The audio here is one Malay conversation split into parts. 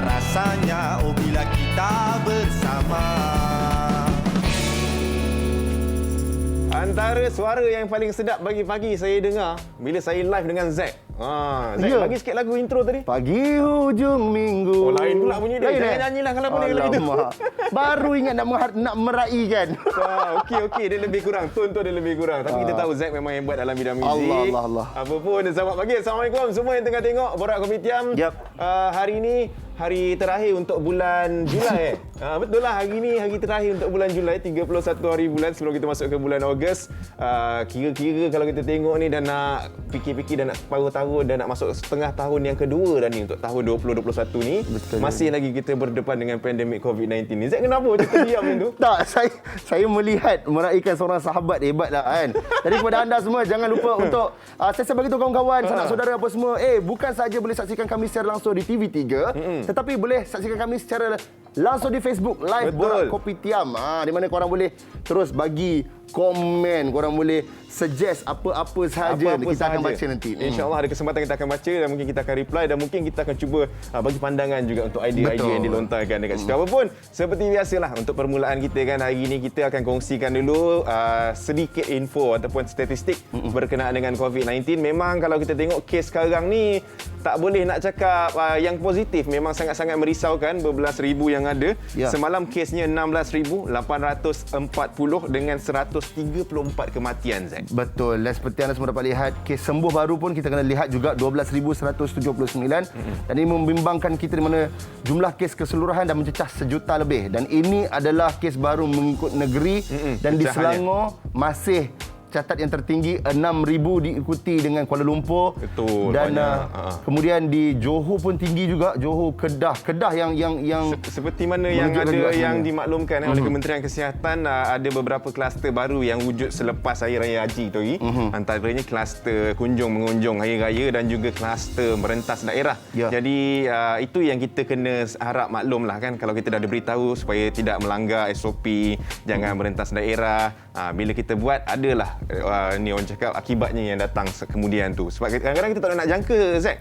rasanya bila kita bersama. Antara suara yang paling sedap pagi-pagi saya dengar bila saya live dengan Zack. Zack, bagi sikit lagu intro tadi. Pagi hujung minggu. Oh, lain pula bunyi dia. Jangan nyanyilah kalau boleh lagu itu. Baru ingat nak meraikan. Okey. Dia lebih kurang. Tone tu dia lebih kurang. Tapi kita tahu Zack memang hebat dalam bidang muzik. Allah. Apa pun, selamat pagi. Assalamualaikum semua yang tengah tengok Borak Kopitiam. Yep. Hari ini hari terakhir untuk bulan Julai. Betul lah, hari ni hari terakhir untuk bulan Julai, 31 hari bulan sebelum kita masuk ke bulan Ogos. Kira-kira kalau kita tengok ni dah nak fikir-fikir dah nak separuh tahun, dah nak masuk setengah tahun yang kedua dah ni untuk tahun 2021 ni. Betul. Masih lagi kita berdepan dengan pandemik COVID-19 ni. Zack, kenapa kita diam tu? Tak, saya melihat meraikan seorang sahabat hebat lah kan. Jadi kepada anda semua jangan lupa untuk saya bagi tahu kawan-kawan, sanak saudara apa semua, bukan saja boleh saksikan kami secara langsung di TV3, tetapi boleh saksikan kami secara langsung di Facebook live Borak Kopitiam. Di mana korang boleh terus bagi komen, korang boleh suggest apa-apa sahaja kita akan baca nanti. InsyaAllah ada kesempatan kita akan baca dan mungkin kita akan reply dan mungkin kita akan cuba bagi pandangan juga untuk idea-idea yang dilontarkan dekat situ. Apapun, seperti biasalah untuk permulaan kita kan, hari ini kita akan kongsikan dulu sedikit info ataupun statistik berkenaan dengan COVID-19. Memang kalau kita tengok kes sekarang ni tak boleh nak cakap yang positif, memang sangat-sangat merisaukan, berbelas ribu yang ada. Semalam kesnya 16,840 dengan 134 kematian, Zack. Betul. Dan seperti anda semua dapat lihat, kes sembuh baru pun kita kena lihat juga 12,179. Dan ini membimbangkan kita di mana jumlah kes keseluruhan dah mencecah 1 juta lebih. Dan ini adalah kes baru mengikut negeri. Dan di Selangor masih catat yang tertinggi 6,000 diikuti dengan Kuala Lumpur. Betul. Dan kemudian di Johor pun tinggi juga. Johor, Kedah yang seperti mana yang ada yang dimaklumkan oleh Kementerian Kesihatan, ada beberapa kluster baru yang wujud selepas Hari Raya Haji tu. Antaranya kluster kunjung mengunjung Hari Raya dan juga kluster merentas daerah. Jadi itu yang kita kena harap maklumlah kan, kalau kita dah diberitahu supaya tidak melanggar SOP, jangan merentas daerah. Bila kita buat, adalah ni orang cakap akibatnya yang datang kemudian tu. Sebab kadang-kadang kita tak nak jangka, Zack.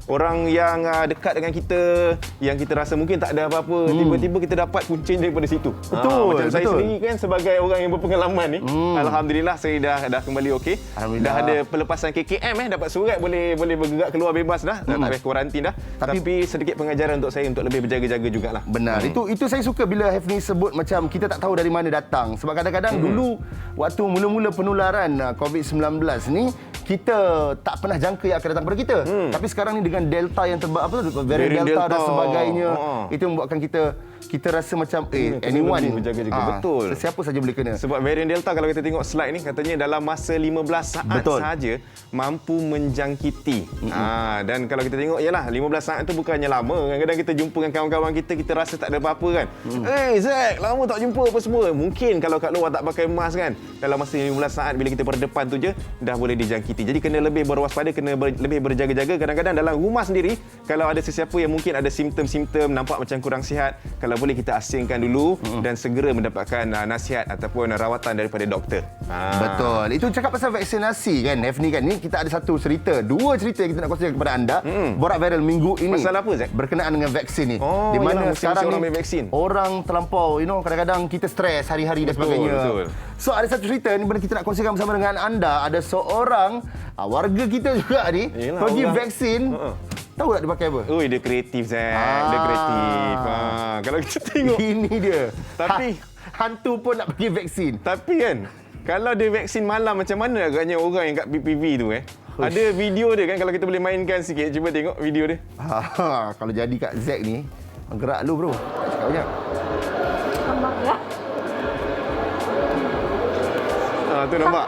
Orang yang dekat dengan kita, yang kita rasa mungkin tak ada apa-apa, tiba-tiba kita dapat kuncin daripada situ. Macam saya sendiri kan, sebagai orang yang berpengalaman ni, alhamdulillah saya dah kembali okey. Dah ada pelepasan KKM, dapat surat boleh bergerak keluar bebas dah. Tak payah kuarantin dah. Tapi sedikit pengajaran untuk saya untuk lebih berjaga-jaga jugalah. Benar. Itu saya suka bila Hafni sebut macam kita tak tahu dari mana datang. Sebab kadang-kadang dulu waktu mula-mula penularan COVID-19 ni, kita tak pernah jangka yang akan datang kepada kita. Tapi sekarang ni dengan Delta yang varian Delta dan sebagainya, itu membuatkan kita rasa macam anyone berjaga-jaga. Betul. Siapa saja boleh kena. Sebab varian Delta, kalau kita tengok slide ni, katanya dalam masa 15 saat sahaja mampu menjangkiti. Dan kalau kita tengok, yalah 15 saat tu bukannya lama. Kadang-kadang kita jumpa dengan kawan-kawan kita rasa tak ada apa-apa kan. Zack, lama tak jumpa apa semua. Mungkin kalau kat luar tak pakai mask kan, dalam masa 15 saat bila kita berdepan tu je dah boleh dijangkiti. Jadi kena lebih berwaspada, kena lebih berjaga-jaga. Kadang-kadang dalam rumah sendiri, kalau ada sesiapa yang mungkin ada simptom-simptom nampak macam kurang sihat, kalau boleh kita asingkan dulu dan segera mendapatkan nasihat ataupun rawatan daripada doktor. Betul. Itu cakap pasal vaksinasi kan, Hafni kan. Ni kita ada dua cerita yang kita nak kongsikan kepada anda. Borak Viral minggu ini. Pasal apa, Zack? Berkenaan dengan vaksin ni. Di mana sekarang ni orang terlampau, kadang-kadang kita stres hari-hari dan sebagainya. Betul. So ada satu cerita ni mana kita nak kongsikan bersama dengan anda. Ada seorang warga kita juga ni pergi vaksin. Tahu tak dia pakai apa? Dia kreatif, Zack. Dia kreatif. Kalau kita tengok. Ini dia. Tapi hantu pun nak pergi vaksin. Tapi kan, kalau dia vaksin malam, macam mana agaknya orang yang kat PPV tu Ada video dia kan, kalau kita boleh mainkan sikit. Cuba tengok video dia. Kalau jadi kat Zack ni, gerak lu bro. Cakap banyak. Tu nampak.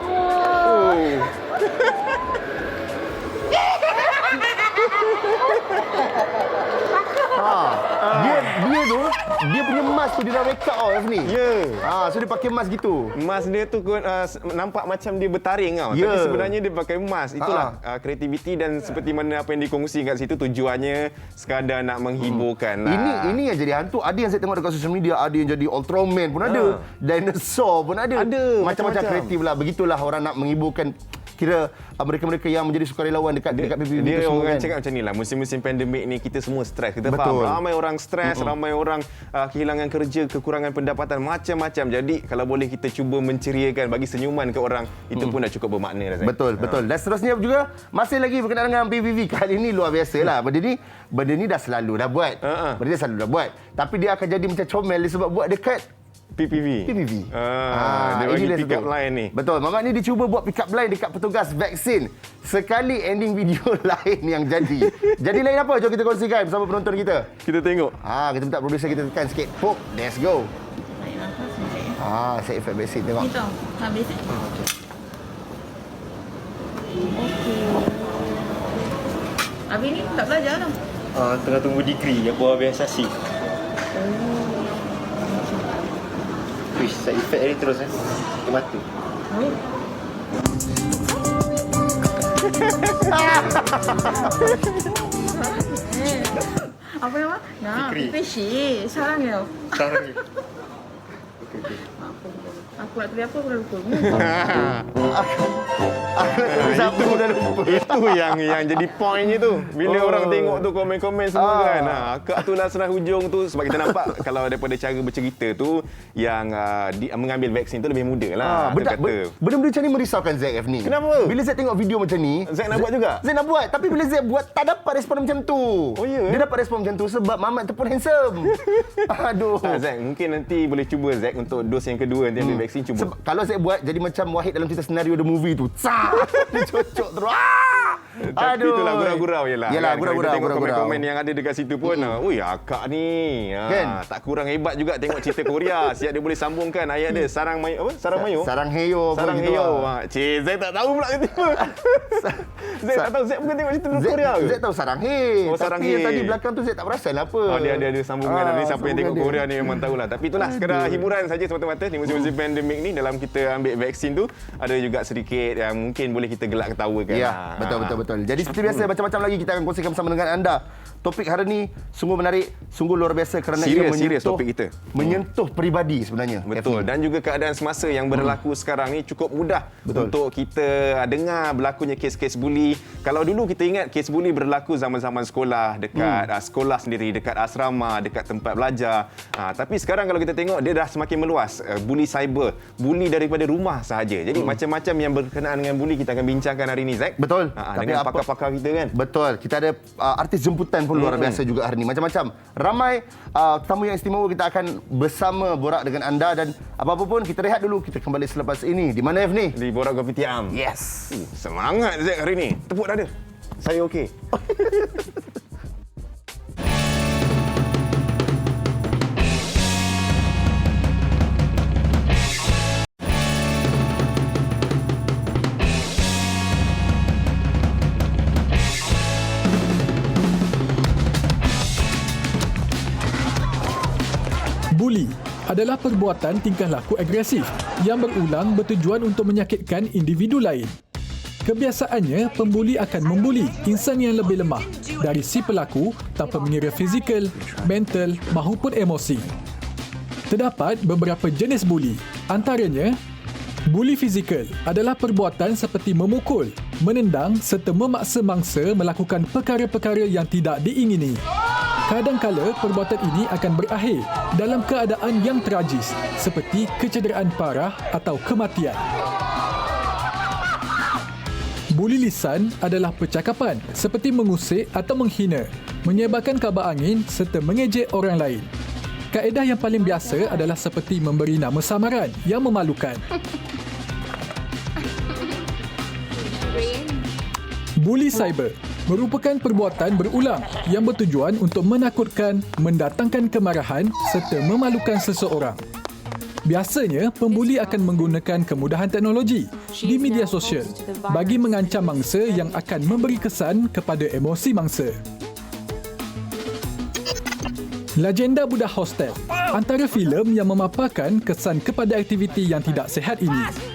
Dia punya mask tu dia dah make up ni. So dia pakai mask gitu. Mask dia tu nampak macam dia bertaring tapi sebenarnya dia pakai mask. Itulah kreativiti dan seperti mana apa yang dikongsi kat situ, tujuannya sekadar nak menghiburkan lah. Ini yang jadi hantu. Ada yang saya tengok dekat social media, ada yang jadi Ultraman pun ada. Dinosaur pun ada. Macam-macam kreatif lah. Begitulah orang nak menghiburkan kira mereka-mereka yang menjadi sukarelawan dekat PPV Dia tu semua orang kan. cakap macam ni lah, musim-musim pandemik ni kita semua stres. Kita Betul. faham, ramai orang stres, ramai orang kehilangan kerja, kekurangan pendapatan, macam-macam. Jadi kalau boleh kita cuba menceriakan, bagi senyuman ke orang, itu pun dah cukup bermakna dah. Betul. Dan seterusnya juga masih lagi berkenaan dengan PPV. Kali ini luar biasa lah. Benda ni dah selalu dah buat. Benda ni selalu dah buat. Tapi dia akan jadi macam comel sebab buat dekat PPV. Dia bagi inilah pick up satu. line ni. Betul. Mamat ni dia cuba buat pick up line dekat petugas vaksin. Sekali ending video lain yang jadi. Jadi lain apa? Jom kita kongsikan bersama penonton kita. Kita tengok. Kita minta producer kita tekan sikit. Pop, let's go. Baik, nafas sekejap. Set effect vaksin tengok. Ni tau. Habis. Okey. Habis ni tak belajar tau. Tengah tunggu degree apa organisasi. Wish, side effect ni terus ke mata. Apa nama? Nah, Fikri. Fishi. Sarang ya. Sekarang ni. Aku nak tulis apa aku dah lupa. Siapa dah lupa. Itu yang jadi pointnya tu. Bila orang tengok tu komen-komen semua kan. Akak tu lah serah hujung tu. Sebab kita nampak kalau daripada cara bercerita tu yang mengambil vaksin tu lebih muda lah. Benda-benda macam ni merisaukan Zack ni. Kenapa? Bila Zack tengok video macam ni, Zack nak buat juga? Zack nak buat. Tapi bila Zack buat, tak dapat respon macam tu. Oh, ya? Dia dapat respon macam tu sebab Mamat tu pun handsome. Aduh. Zack, mungkin nanti boleh cuba Zack untuk dos yang kedua nanti ambil vaksin cuba. Sebab kalau Zack buat, jadi macam Wahid dalam cerita senario The Movie tu. Dia cocok terus. Tapi itulah gurau-gurau je lah. Yalah, Kan? gurau-gurau, Kita tengok gurau-gurau. komen-komen yang ada dekat situ pun. Ui, akak ni. Kan? Tak kurang hebat juga tengok cerita Korea. Siap dia boleh sambungkan ayat dia. Sarang Mayo. Apa? Sarang Mayo? Sarang Heyo. Sarang apa gitu Heyo. lah. Cik, Zack tak tahu pula tiba. Zack tak tahu. Zack bukan tengok cerita Korea ke? Zack tahu Sarang He. Oh, Sarang Tapi He. yang tadi belakang tu Zack tak perasan apa. Dia ada sambungan. Jadi siapa yang tengok sambungan Korea ni memang tahulah. Tapi itulah sekadar hiburan saja semata-mata di musim-musim pandemik ni. Dalam kita ambil vaksin tu, ada juga sedikit yang mungkin boleh kita gelak ketawakan. Ya, betul. Jadi seperti biasa macam-macam lagi kita akan kongsikan bersama dengan anda. Topik hari ni sungguh menarik, sungguh luar biasa kerana Serius topik kita. menyentuh peribadi sebenarnya. Betul. Dan juga keadaan semasa yang berlaku sekarang ni cukup mudah untuk kita dengar berlakunya kes-kes buli. Kalau dulu kita ingat kes buli berlaku zaman-zaman sekolah, dekat sekolah sendiri, dekat asrama, dekat tempat belajar. Tapi sekarang kalau kita tengok dia dah semakin meluas. Buli cyber, buli daripada rumah sahaja. Jadi macam-macam yang berkenaan dengan buli kita akan bincangkan hari ini, Zack. Betul. Dengan pakar-pakar kita kan. Betul. Kita ada artis jemputan pun luar biasa juga hari ini. Macam-macam. Ramai tamu yang istimewa kita akan bersama borak dengan anda dan apa-apa pun kita rehat dulu. Kita kembali selepas ini. Di mana F ni? Di Borak Kopitiam. Yes. Semangat Zack hari ni. Tepuk dada. Saya okey. Buli adalah perbuatan tingkah laku agresif yang berulang bertujuan untuk menyakitkan individu lain. Kebiasaannya, pembuli akan membuli insan yang lebih lemah dari si pelaku tanpa mengira fizikal, mental mahupun emosi. Terdapat beberapa jenis buli. Antaranya, buli fizikal adalah perbuatan seperti memukul, menendang serta memaksa mangsa melakukan perkara-perkara yang tidak diingini. Kadang-kala perbuatan ini akan berakhir dalam keadaan yang tragis seperti kecederaan parah atau kematian. Buli lisan adalah percakapan seperti mengusik atau menghina, menyebarkan kabar angin serta mengejek orang lain. Kaedah yang paling biasa adalah seperti memberi nama samaran yang memalukan. Buli cyber merupakan perbuatan berulang yang bertujuan untuk menakutkan, mendatangkan kemarahan serta memalukan seseorang. Biasanya, pembuli akan menggunakan kemudahan teknologi di media sosial bagi mengancam mangsa yang akan memberi kesan kepada emosi mangsa. Legenda Budak Hostel antara filem yang memaparkan kesan kepada aktiviti yang tidak sihat ini.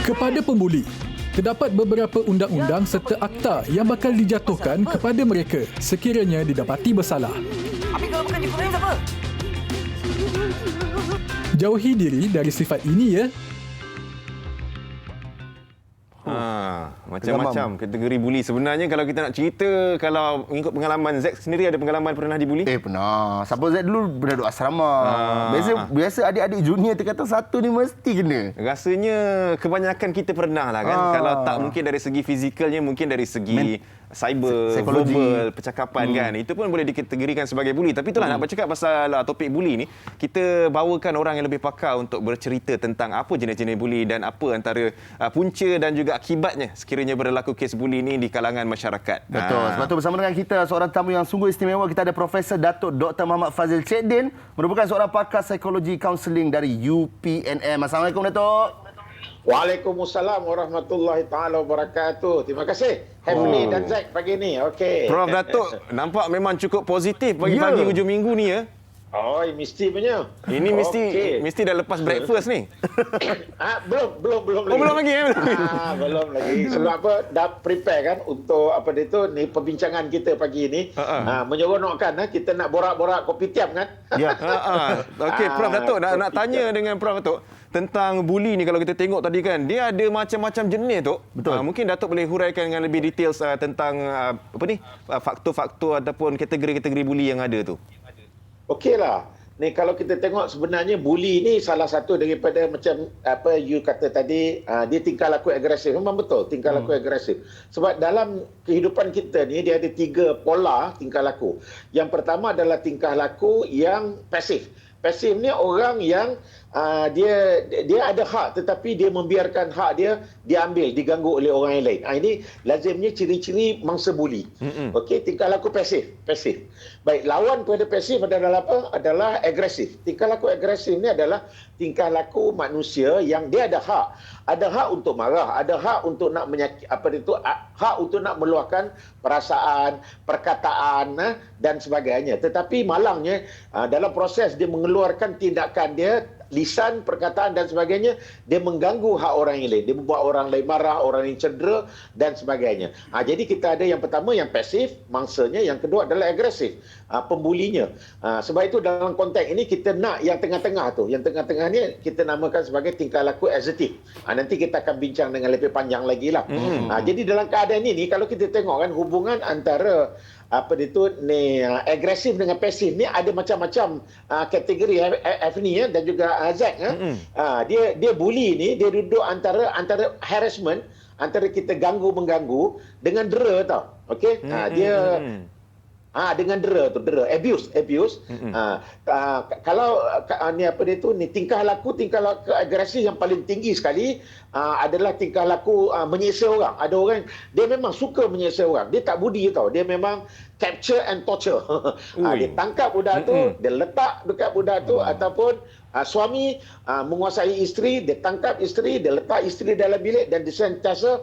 Kepada pembuli, terdapat beberapa undang-undang serta akta yang bakal dijatuhkan kepada mereka sekiranya didapati bersalah. Jauhi diri dari sifat ini ya. Macam-macam kategori buli. Sebenarnya kalau kita nak cerita, kalau mengikut pengalaman Zack sendiri, ada pengalaman pernah dibuli? Pernah. Siapa Zack dulu pernah duduk asrama. Biasa adik-adik junior terkata satu ni mesti kena. Rasanya kebanyakan kita pernah lah kan. Kalau tak mungkin dari segi fizikalnya, mungkin dari segi cyber, psikologi, verbal, percakapan kan. Itu pun boleh dikategorikan sebagai buli. Tapi itulah nak bercakap pasal topik buli ni, kita bawakan orang yang lebih pakar untuk bercerita tentang apa jenis-jenis buli dan apa antara punca dan juga akibatnya sekiranya berlaku kes buli ni di kalangan masyarakat. Betul. Sebab tu bersama dengan kita seorang tamu yang sungguh istimewa, kita ada Profesor Datuk Dr. Muhammad Fazil Cik Din, merupakan seorang pakar psikologi kaunseling dari UPNM. Assalamualaikum Datuk. Waalaikumsalam warahmatullahi taala wabarakatuh. Terima kasih Hefni dan Zack pagi ni. Okey. Prof Datuk nampak memang cukup positif pagi-pagi hujung minggu ni ya. Oh, mesti punya. Ini mesti dah lepas breakfast ni. Belum lagi. Belum lagi ya. Belum lagi. Sebab apa? Dah prepare kan untuk apa dia tu ni perbincangan kita pagi ni. Menyeronokkan kita nak borak-borak kopi tiam kan? Ya. Okey Prof Datuk nak tanya dengan Prof Datuk tentang buli ni. Kalau kita tengok tadi kan, dia ada macam-macam jenis tu. Betul. Mungkin Datuk boleh huraikan dengan lebih details tentang faktor-faktor ataupun kategori-kategori buli yang ada tu. Okeylah. Ni kalau kita tengok sebenarnya buli ni salah satu daripada macam apa you kata tadi, dia tingkah laku agresif. Memang betul tingkah laku agresif. Sebab dalam kehidupan kita ni dia ada 3 pola tingkah laku. Yang pertama adalah tingkah laku yang pasif. Pasif ni orang yang dia ada hak tetapi dia membiarkan hak dia diambil, diganggu oleh orang yang lain. Ini lazimnya ciri-ciri mangsa buli. Okey, tingkah laku pasif. Baik, lawan pada pasif adalah apa? Adalah agresif. Tingkah laku agresif ni adalah tingkah laku manusia yang dia ada hak. Ada hak untuk marah, ada hak untuk nak hak untuk nak meluahkan perasaan, perkataan dan sebagainya. Tetapi malangnya dalam proses dia mengeluarkan tindakan dia, lisan, perkataan dan sebagainya, dia mengganggu hak orang yang lain. Dia membuat orang lain marah, orang yang cedera dan sebagainya. Jadi kita ada yang pertama yang pasif, mangsanya. Yang kedua adalah agresif, pembulinya. Sebab itu dalam konteks ini kita nak yang tengah-tengah tu. Yang tengah-tengah ni kita namakan sebagai tingkah laku assertif. Nanti kita akan bincang dengan lebih panjang lagi lah. Jadi dalam keadaan ini, kalau kita tengok kan hubungan antara agresif dengan pasif ni ada macam-macam kategori F ni dan juga Zack. Dia bully ni, dia duduk antara harassment, antara kita ganggu-mengganggu dengan dera tau. Okey? Dia dengan dera, abuse. Kalau ni tingkah laku agresif yang paling tinggi sekali adalah tingkah laku menyiksa orang. Ada orang dia memang suka menyiksa orang. Dia tak budi tau. Dia memang capture and torture. Dia tangkap budak tu, dia letak dekat budak tu, ataupun suami menguasai isteri, dia tangkap isteri, dia letak isteri dalam bilik dan dia sentiasa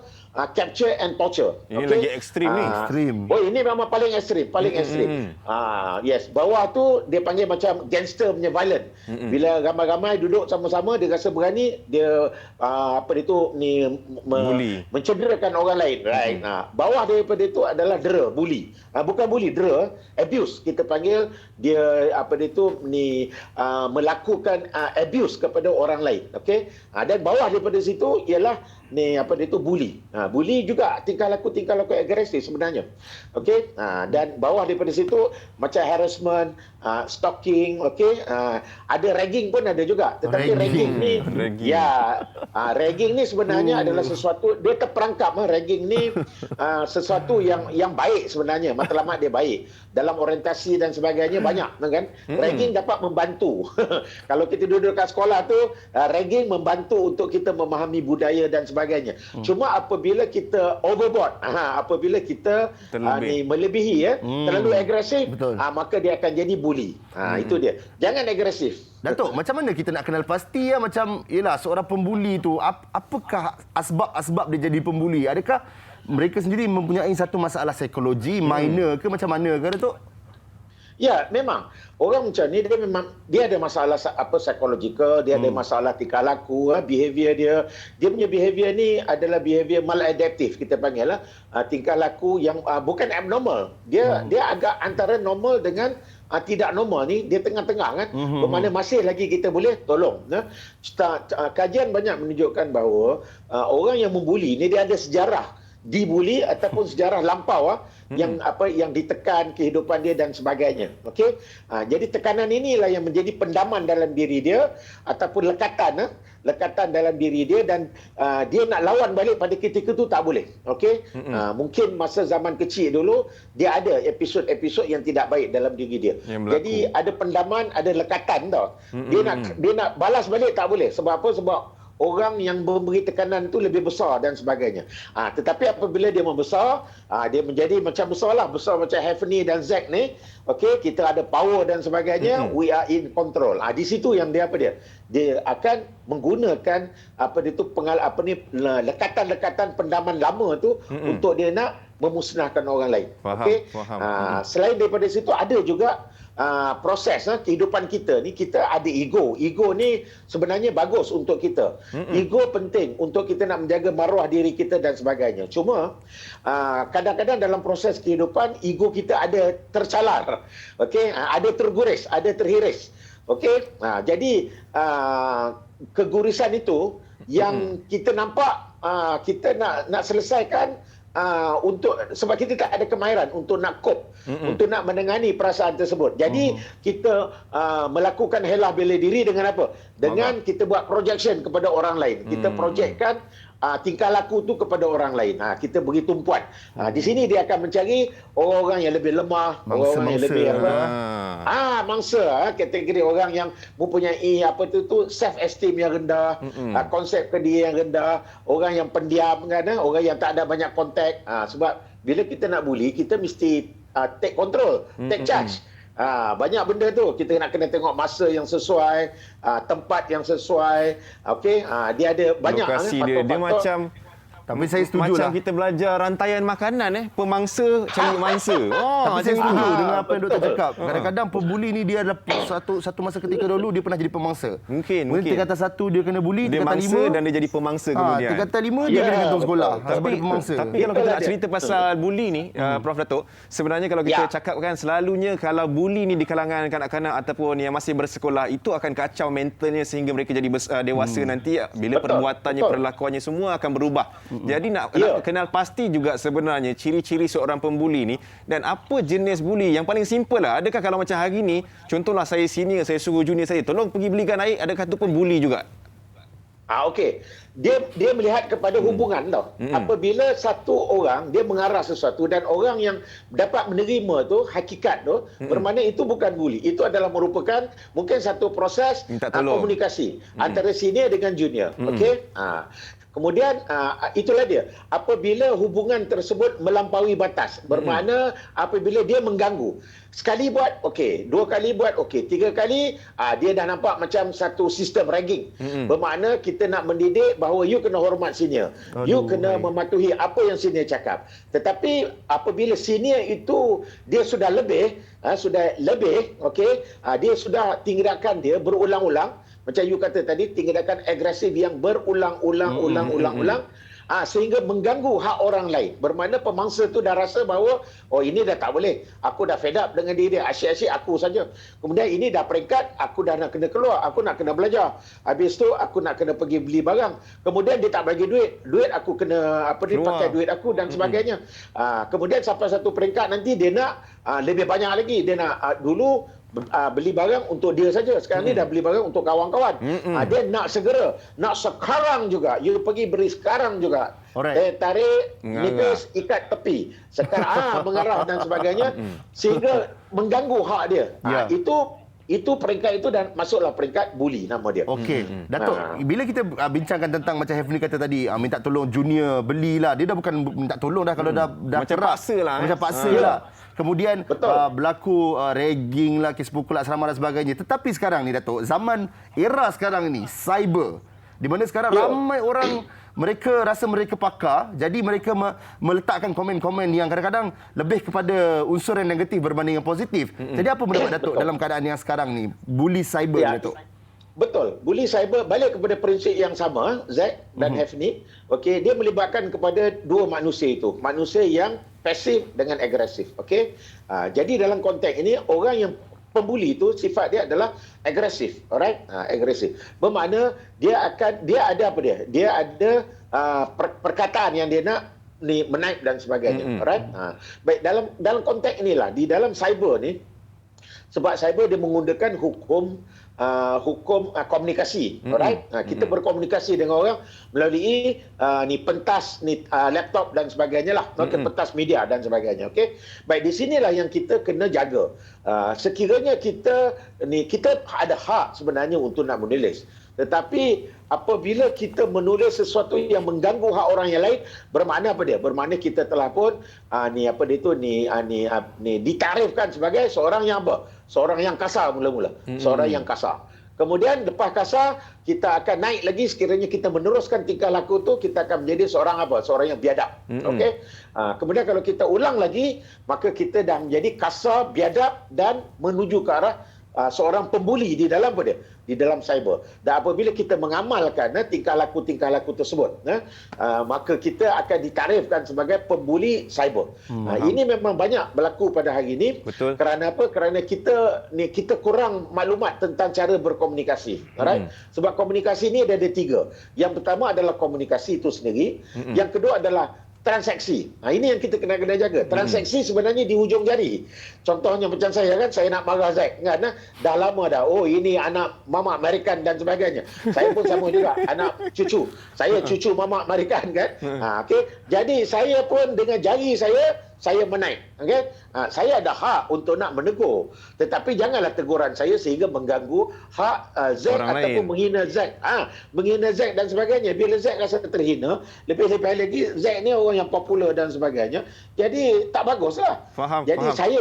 capture and torture. Ini lagi ekstrim ni. Ekstrim. Ini memang paling ekstrim, yes, bawah tu dia panggil macam gangster punya violent. Bila ramai-ramai duduk sama-sama, dia rasa berani, dia mencederakan orang lain, right? Bawah daripada itu adalah dera, bully. Bukan bully, dera, abuse. Kita panggil dia melakukan abuse kepada orang lain. Okey? Dan bawah daripada situ ialah bully. Bully juga tingkah laku agresif sebenarnya. Okey? Dan bawah daripada situ macam harassment, stalking, okey? Ada ragging pun ada juga. Tetapi ragging ni ragging ni sebenarnya adalah sesuatu dia terperangkap. Ragging ni sesuatu yang baik sebenarnya. Matlamat dia baik. Dalam orientasi dan sebagainya banyak kan? Ragging dapat membantu. Kalau kita duduk kat sekolah tu, ragging membantu untuk kita memahami budaya dan sebagainya. Cuma apabila kita overboard, apabila kita melebihi, terlalu agresif, maka dia akan jadi bully. Itu dia. Jangan agresif. Datuk, macam mana kita nak kenal pasti macam seorang pembuli tu, apakah asbab dia jadi pembuli? Adakah mereka sendiri mempunyai satu masalah psikologi minor ke macam mana ke Datuk? Ya, memang. Orang macam ni dia ada masalah psikologikal, dia ada masalah tingkah laku, behavior dia. Dia punya behavior ni adalah behavior maladaptif, kita panggil tingkah laku yang bukan abnormal. Dia agak antara normal dengan tidak normal ni, dia tengah-tengah kan. Bermakna masih lagi kita boleh tolong. Kajian banyak menunjukkan bahawa orang yang membuli ni dia ada sejarah dibuli ataupun sejarah lampau yang ditekan kehidupan dia dan sebagainya. Okey. Jadi tekanan inilah yang menjadi pendaman dalam diri dia ataupun lekatan dalam diri dia, dan dia nak lawan balik pada ketika tu tak boleh. Okey. Mungkin masa zaman kecil dulu dia ada episod-episod yang tidak baik dalam diri dia. Jadi ada pendaman, ada lekatan tau. Dia nak balas balik tak boleh. Sebab apa? Sebab orang yang memberi tekanan tu lebih besar dan sebagainya. Tetapi apabila dia membesar, dia menjadi macam besar macam Hafni dan Zack ni. Okey, kita ada power dan sebagainya, we are in control. Di situ yang dia dia akan menggunakan lekatan-lekatan pendaman lama tu untuk dia nak memusnahkan orang lain. Okey. Selain daripada situ ada juga proses kehidupan kita ni, kita ada ego. Ego ni sebenarnya bagus untuk kita. Ego penting untuk kita nak menjaga maruah diri kita dan sebagainya. Cuma kadang-kadang dalam proses kehidupan ego kita ada tercalar. Okey, ada terguris, ada terhiris. Okey, jadi kegurisan itu yang kita nampak kita nak selesaikan. Sebab kita tak ada kemahiran untuk nak cope, untuk nak menangani perasaan tersebut. Jadi kita melakukan helah bela diri dengan apa? Dengan kita buat projection kepada orang lain. Kita projekkan tingkah laku tu kepada orang lain. Kita beri tumpuan. Di sini dia akan mencari orang-orang yang lebih lemah, orang yang lebih mangsa, kategori orang yang mempunyai self esteem yang rendah, konsep diri yang rendah, orang yang pendiam kan, orang yang tak ada banyak kontak. Sebab bila kita nak bully, kita mesti take control, take charge. Banyak benda tu kita nak kena tengok masa yang sesuai, tempat yang sesuai. Okey, dia ada banyak lokasi dia macam. Tapi saya setuju macam lah. kita belajar rantaian makanan Ah. pemangsa cari mangsa. Tapi saya setuju dengan apa yang doktor betul. cakap. Kadang-kadang pembuli ni dia adalah satu masa ketika dulu dia pernah jadi pemangsa. Mungkin. Tingkatan 1 dia kena bully, Dia tingkatan mangsa 5 dan dia jadi pemangsa kemudian. tingkatan 5 dia kena gantung sekolah. Sebab dia pemangsa. Tapi kalau kita nak cerita pasal bully ni, Prof Datuk, sebenarnya kalau kita cakapkan selalunya kalau bully ni di kalangan kanak-kanak ataupun yang masih bersekolah, itu akan kacau mentalnya sehingga mereka jadi dewasa nanti bila perbuatannya, perlakuannya semua akan berubah. Jadi nak kenal pasti juga sebenarnya ciri-ciri seorang pembuli ni dan apa jenis buli. Yang paling simple lah, adakah kalau macam hari ni, contohlah saya senior, saya suruh junior saya, tolong pergi belikan air, adakah itu pun buli juga? Okey. Dia melihat kepada hubungan tau. Apabila satu orang dia mengarah sesuatu dan orang yang dapat menerima tu hakikat tu, bermakna itu bukan buli. Itu adalah merupakan mungkin satu proses komunikasi antara senior dengan junior. Okey? Kemudian itulah dia. Apabila hubungan tersebut melampaui batas, bermakna apabila dia mengganggu. Sekali buat okey, 2 kali buat okey, 3 kali dia dah nampak macam satu sistem ragging. Bermakna kita nak mendidik bahawa you kena hormat senior. You kena mematuhi apa yang senior cakap. Tetapi apabila senior itu dia sudah lebih okey, dia sudah tindakan dia berulang-ulang. Macam you kata tadi, tindakan agresif yang berulang-ulang, sehingga mengganggu hak orang lain. Bermakna pemangsa tu dah rasa bahawa, ini dah tak boleh. Aku dah fed up dengan diri dia. Asyik-asyik aku saja. Kemudian ini dah peringkat, aku dah nak kena keluar. Aku nak kena belajar. Habis tu, aku nak kena pergi beli barang. Kemudian dia tak bagi duit. Duit aku kena, pakai duit aku dan sebagainya. Kemudian sampai satu peringkat nanti, dia nak lebih banyak lagi. Dia nak dulu beli barang untuk dia saja. Sekarang ni dah beli barang untuk kawan-kawan. Dia nak segera, nak sekarang juga. You pergi beri sekarang juga. Tarik, nipis, ikat tepi. Sekarang mengarah dan sebagainya sehingga mengganggu hak dia. Itu peringkat itu dan masuklah peringkat bully nama dia. Okey. Datuk, bila kita bincangkan tentang macam Hafni kata tadi, minta tolong junior belilah. Dia dah bukan minta tolong dah kalau dah macam kerak. paksa lah. Macam paksa lah. Kemudian berlaku ragging lah, kes pukul asrama dan sebagainya. Tetapi sekarang ni Datuk, era sekarang ni cyber, di mana sekarang ramai orang mereka rasa mereka pakar, jadi mereka meletakkan komen-komen yang kadang-kadang lebih kepada unsur yang negatif berbanding yang positif. Jadi apa pendapat Datuk dalam keadaan yang sekarang ni, bully cyber Datuk? Betul. Bully cyber balik kepada prinsip yang sama, Zack dan Hafni. Okey, dia melibatkan kepada dua manusia itu. Manusia yang pasif dengan agresif. Okey. Jadi dalam konteks ini, orang yang pembuli itu sifat dia adalah agresif, alright? Agresif. Bermakna dia ada apa dia? Dia ada perkataan yang dia nak menaik dan sebagainya, alright? Baik, dalam konteks inilah, di dalam cyber ni, sebab cyber dia menggunakan hukum komunikasi, alright? Kita berkomunikasi dengan orang melalui pentas laptop dan sebagainya lah, pentas media dan sebagainya. Okey, baik, di sinilah yang kita kena jaga. Sekiranya kita ada hak sebenarnya untuk nak menulis, tetapi apabila kita menulis sesuatu yang mengganggu hak orang yang lain, bermakna apa dia? Bermakna kita telah pun ditarifkan sebagai seorang yang apa? Seorang yang kasar mula-mula. Seorang yang kasar. Kemudian lepas kasar, kita akan naik lagi sekiranya kita meneruskan tingkah laku tu, kita akan menjadi seorang apa? Seorang yang biadab. Okey? Kemudian kalau kita ulang lagi, maka kita dah menjadi kasar, biadab dan menuju ke arah seorang pembuli di dalam apa dia? Di dalam cyber. Dan apabila kita mengamalkan tingkah laku tersebut, maka kita akan ditarifkan sebagai pembuli cyber. Ini memang banyak berlaku pada hari ini. Betul. Kerana apa? Kerana kita kurang maklumat tentang cara berkomunikasi. Alright? Sebab komunikasi ini ada 3. Yang pertama adalah komunikasi itu sendiri. Yang kedua adalah transaksi. Ini yang kita kena jaga. Transaksi sebenarnya di hujung jari. Contohnya macam saya kan, saya nak marah Zack kan, dah lama dah. Oh, ini anak mama American dan sebagainya. Saya pun sama juga, anak cucu. Saya cucu mama American kan. Okey. Jadi saya pun dengan jari saya menaik. Okey. Saya ada hak untuk nak menegur. Tetapi janganlah teguran saya sehingga mengganggu hak Zack ataupun menghina Zack. Menghina Zack dan sebagainya. Bila Zack rasa terhina, lebih-lebih lagi Zack ni orang yang popular dan sebagainya. Jadi tak baguslah. Jadi saya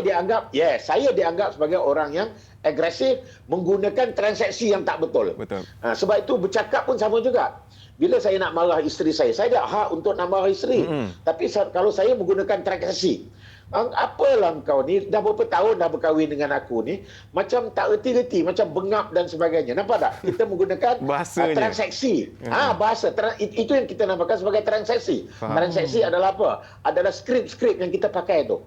dianggap sebagai orang yang agresif, menggunakan transaksi yang tak betul. Sebab itu bercakap pun sama juga. Bila saya nak marah isteri saya ada hak untuk nak marah isteri. Tapi kalau saya menggunakan transaksi, apalah kau ni, dah berapa tahun dah berkahwin dengan aku ni, macam tak reti-reti, macam bengap dan sebagainya. Nampak tak? Kita menggunakan transaksi. Bahasa. Itu yang kita namakan sebagai transaksi. Transaksi adalah apa? Adalah skrip-skrip yang kita pakai tu.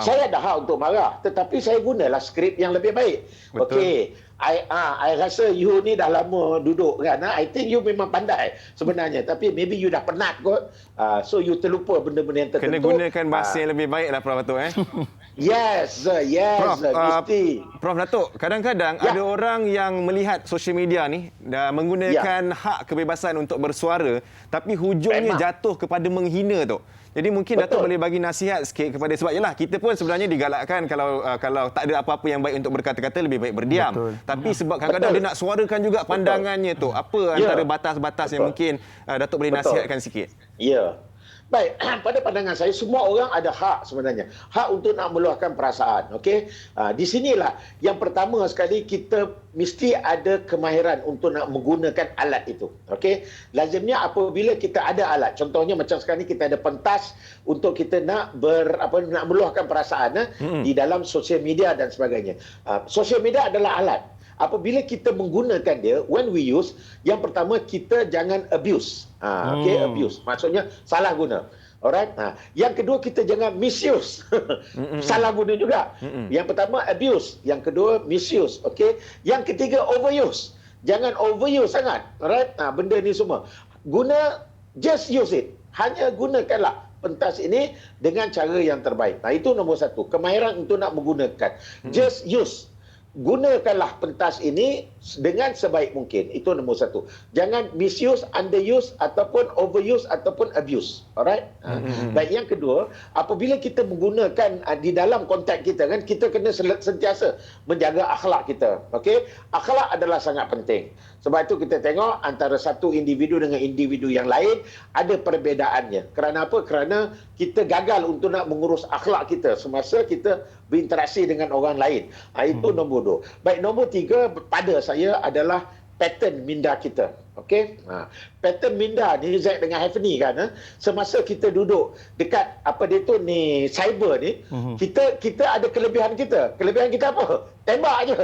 Saya ada hak untuk marah, tetapi saya gunalah skrip yang lebih baik. Okey. I rasa you ni dah lama duduk kan. I think you memang pandai sebenarnya. Tapi maybe you dah penat kot. So you terlupa benda-benda yang tertentu. Kena gunakan bahasa yang lebih baik lah Prof Datuk. Yes, Prof, mesti. Prof Datuk, kadang-kadang ada orang yang melihat sosial media ni menggunakan hak kebebasan untuk bersuara, tapi hujungnya jatuh kepada menghina tu. Jadi mungkin Datuk boleh bagi nasihat sikit kepada, sebab yalah kita pun sebenarnya digalakkan kalau tak ada apa-apa yang baik untuk berkata-kata, lebih baik berdiam. Tapi sebab kadang-kadang dia nak suarakan juga pandangannya tu. Apa antara batas-batas yang mungkin Datuk boleh nasihatkan sikit? Ya. Baik, pada pandangan saya, semua orang ada hak sebenarnya. Hak untuk nak meluahkan perasaan. Okey? Di sinilah yang pertama sekali, kita mesti ada kemahiran untuk nak menggunakan alat itu. Okey? Lazimnya apabila kita ada alat, contohnya macam sekarang ni kita ada pentas untuk kita nak nak meluahkan perasaan di dalam sosial media dan sebagainya. Sosial media adalah alat. Apabila kita menggunakan dia, when we use, yang pertama kita jangan abuse. Okey, abuse. Maksudnya salah guna. Alright. Yang kedua kita jangan misuse. Salah guna juga. Yang pertama abuse, yang kedua misuse. Okey. Yang ketiga overuse. Jangan overuse sangat. Alright. Benda ni semua. Just use it. Hanya gunakanlah pentas ini dengan cara yang terbaik. Itu nombor 1. Kemahiran untuk nak menggunakan. Just use. Gunakanlah pentas ini dengan sebaik mungkin. Itu nombor 1. Jangan misuse, underuse ataupun overuse ataupun abuse. Alright? Baik, yang kedua, apabila kita menggunakan di dalam konteks kita kan, kita kena sentiasa menjaga akhlak kita. Okey? Akhlak adalah sangat penting. Sebab itu kita tengok antara satu individu dengan individu yang lain ada perbedaannya. Kerana apa? Kerana kita gagal untuk nak mengurus akhlak kita semasa kita berinteraksi dengan orang lain. Itu nombor 2. Baik, nombor 3 pada saya adalah pattern minda kita. Okey? Pattern minda ni Zack dengan Hafni kan, semasa kita duduk dekat cyber ni, kita ada kelebihan kita. Kelebihan kita apa? Tembak aje.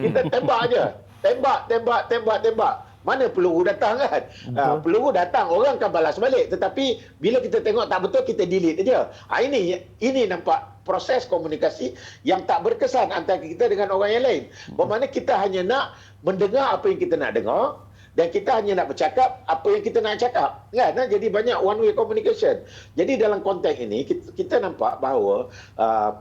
Kita tembak aje. Tembak. mana peluru datang kan. Peluru datang, orang akan balas balik. Tetapi bila kita tengok tak betul, kita delete dia. Ini nampak proses komunikasi yang tak berkesan antara kita dengan orang yang lain. Bermakna kita hanya nak mendengar apa yang kita nak dengar, dan kita hanya nak bercakap apa yang kita nak cakap, kan? Jadi banyak one way communication. Jadi dalam konteks ini kita nampak bahawa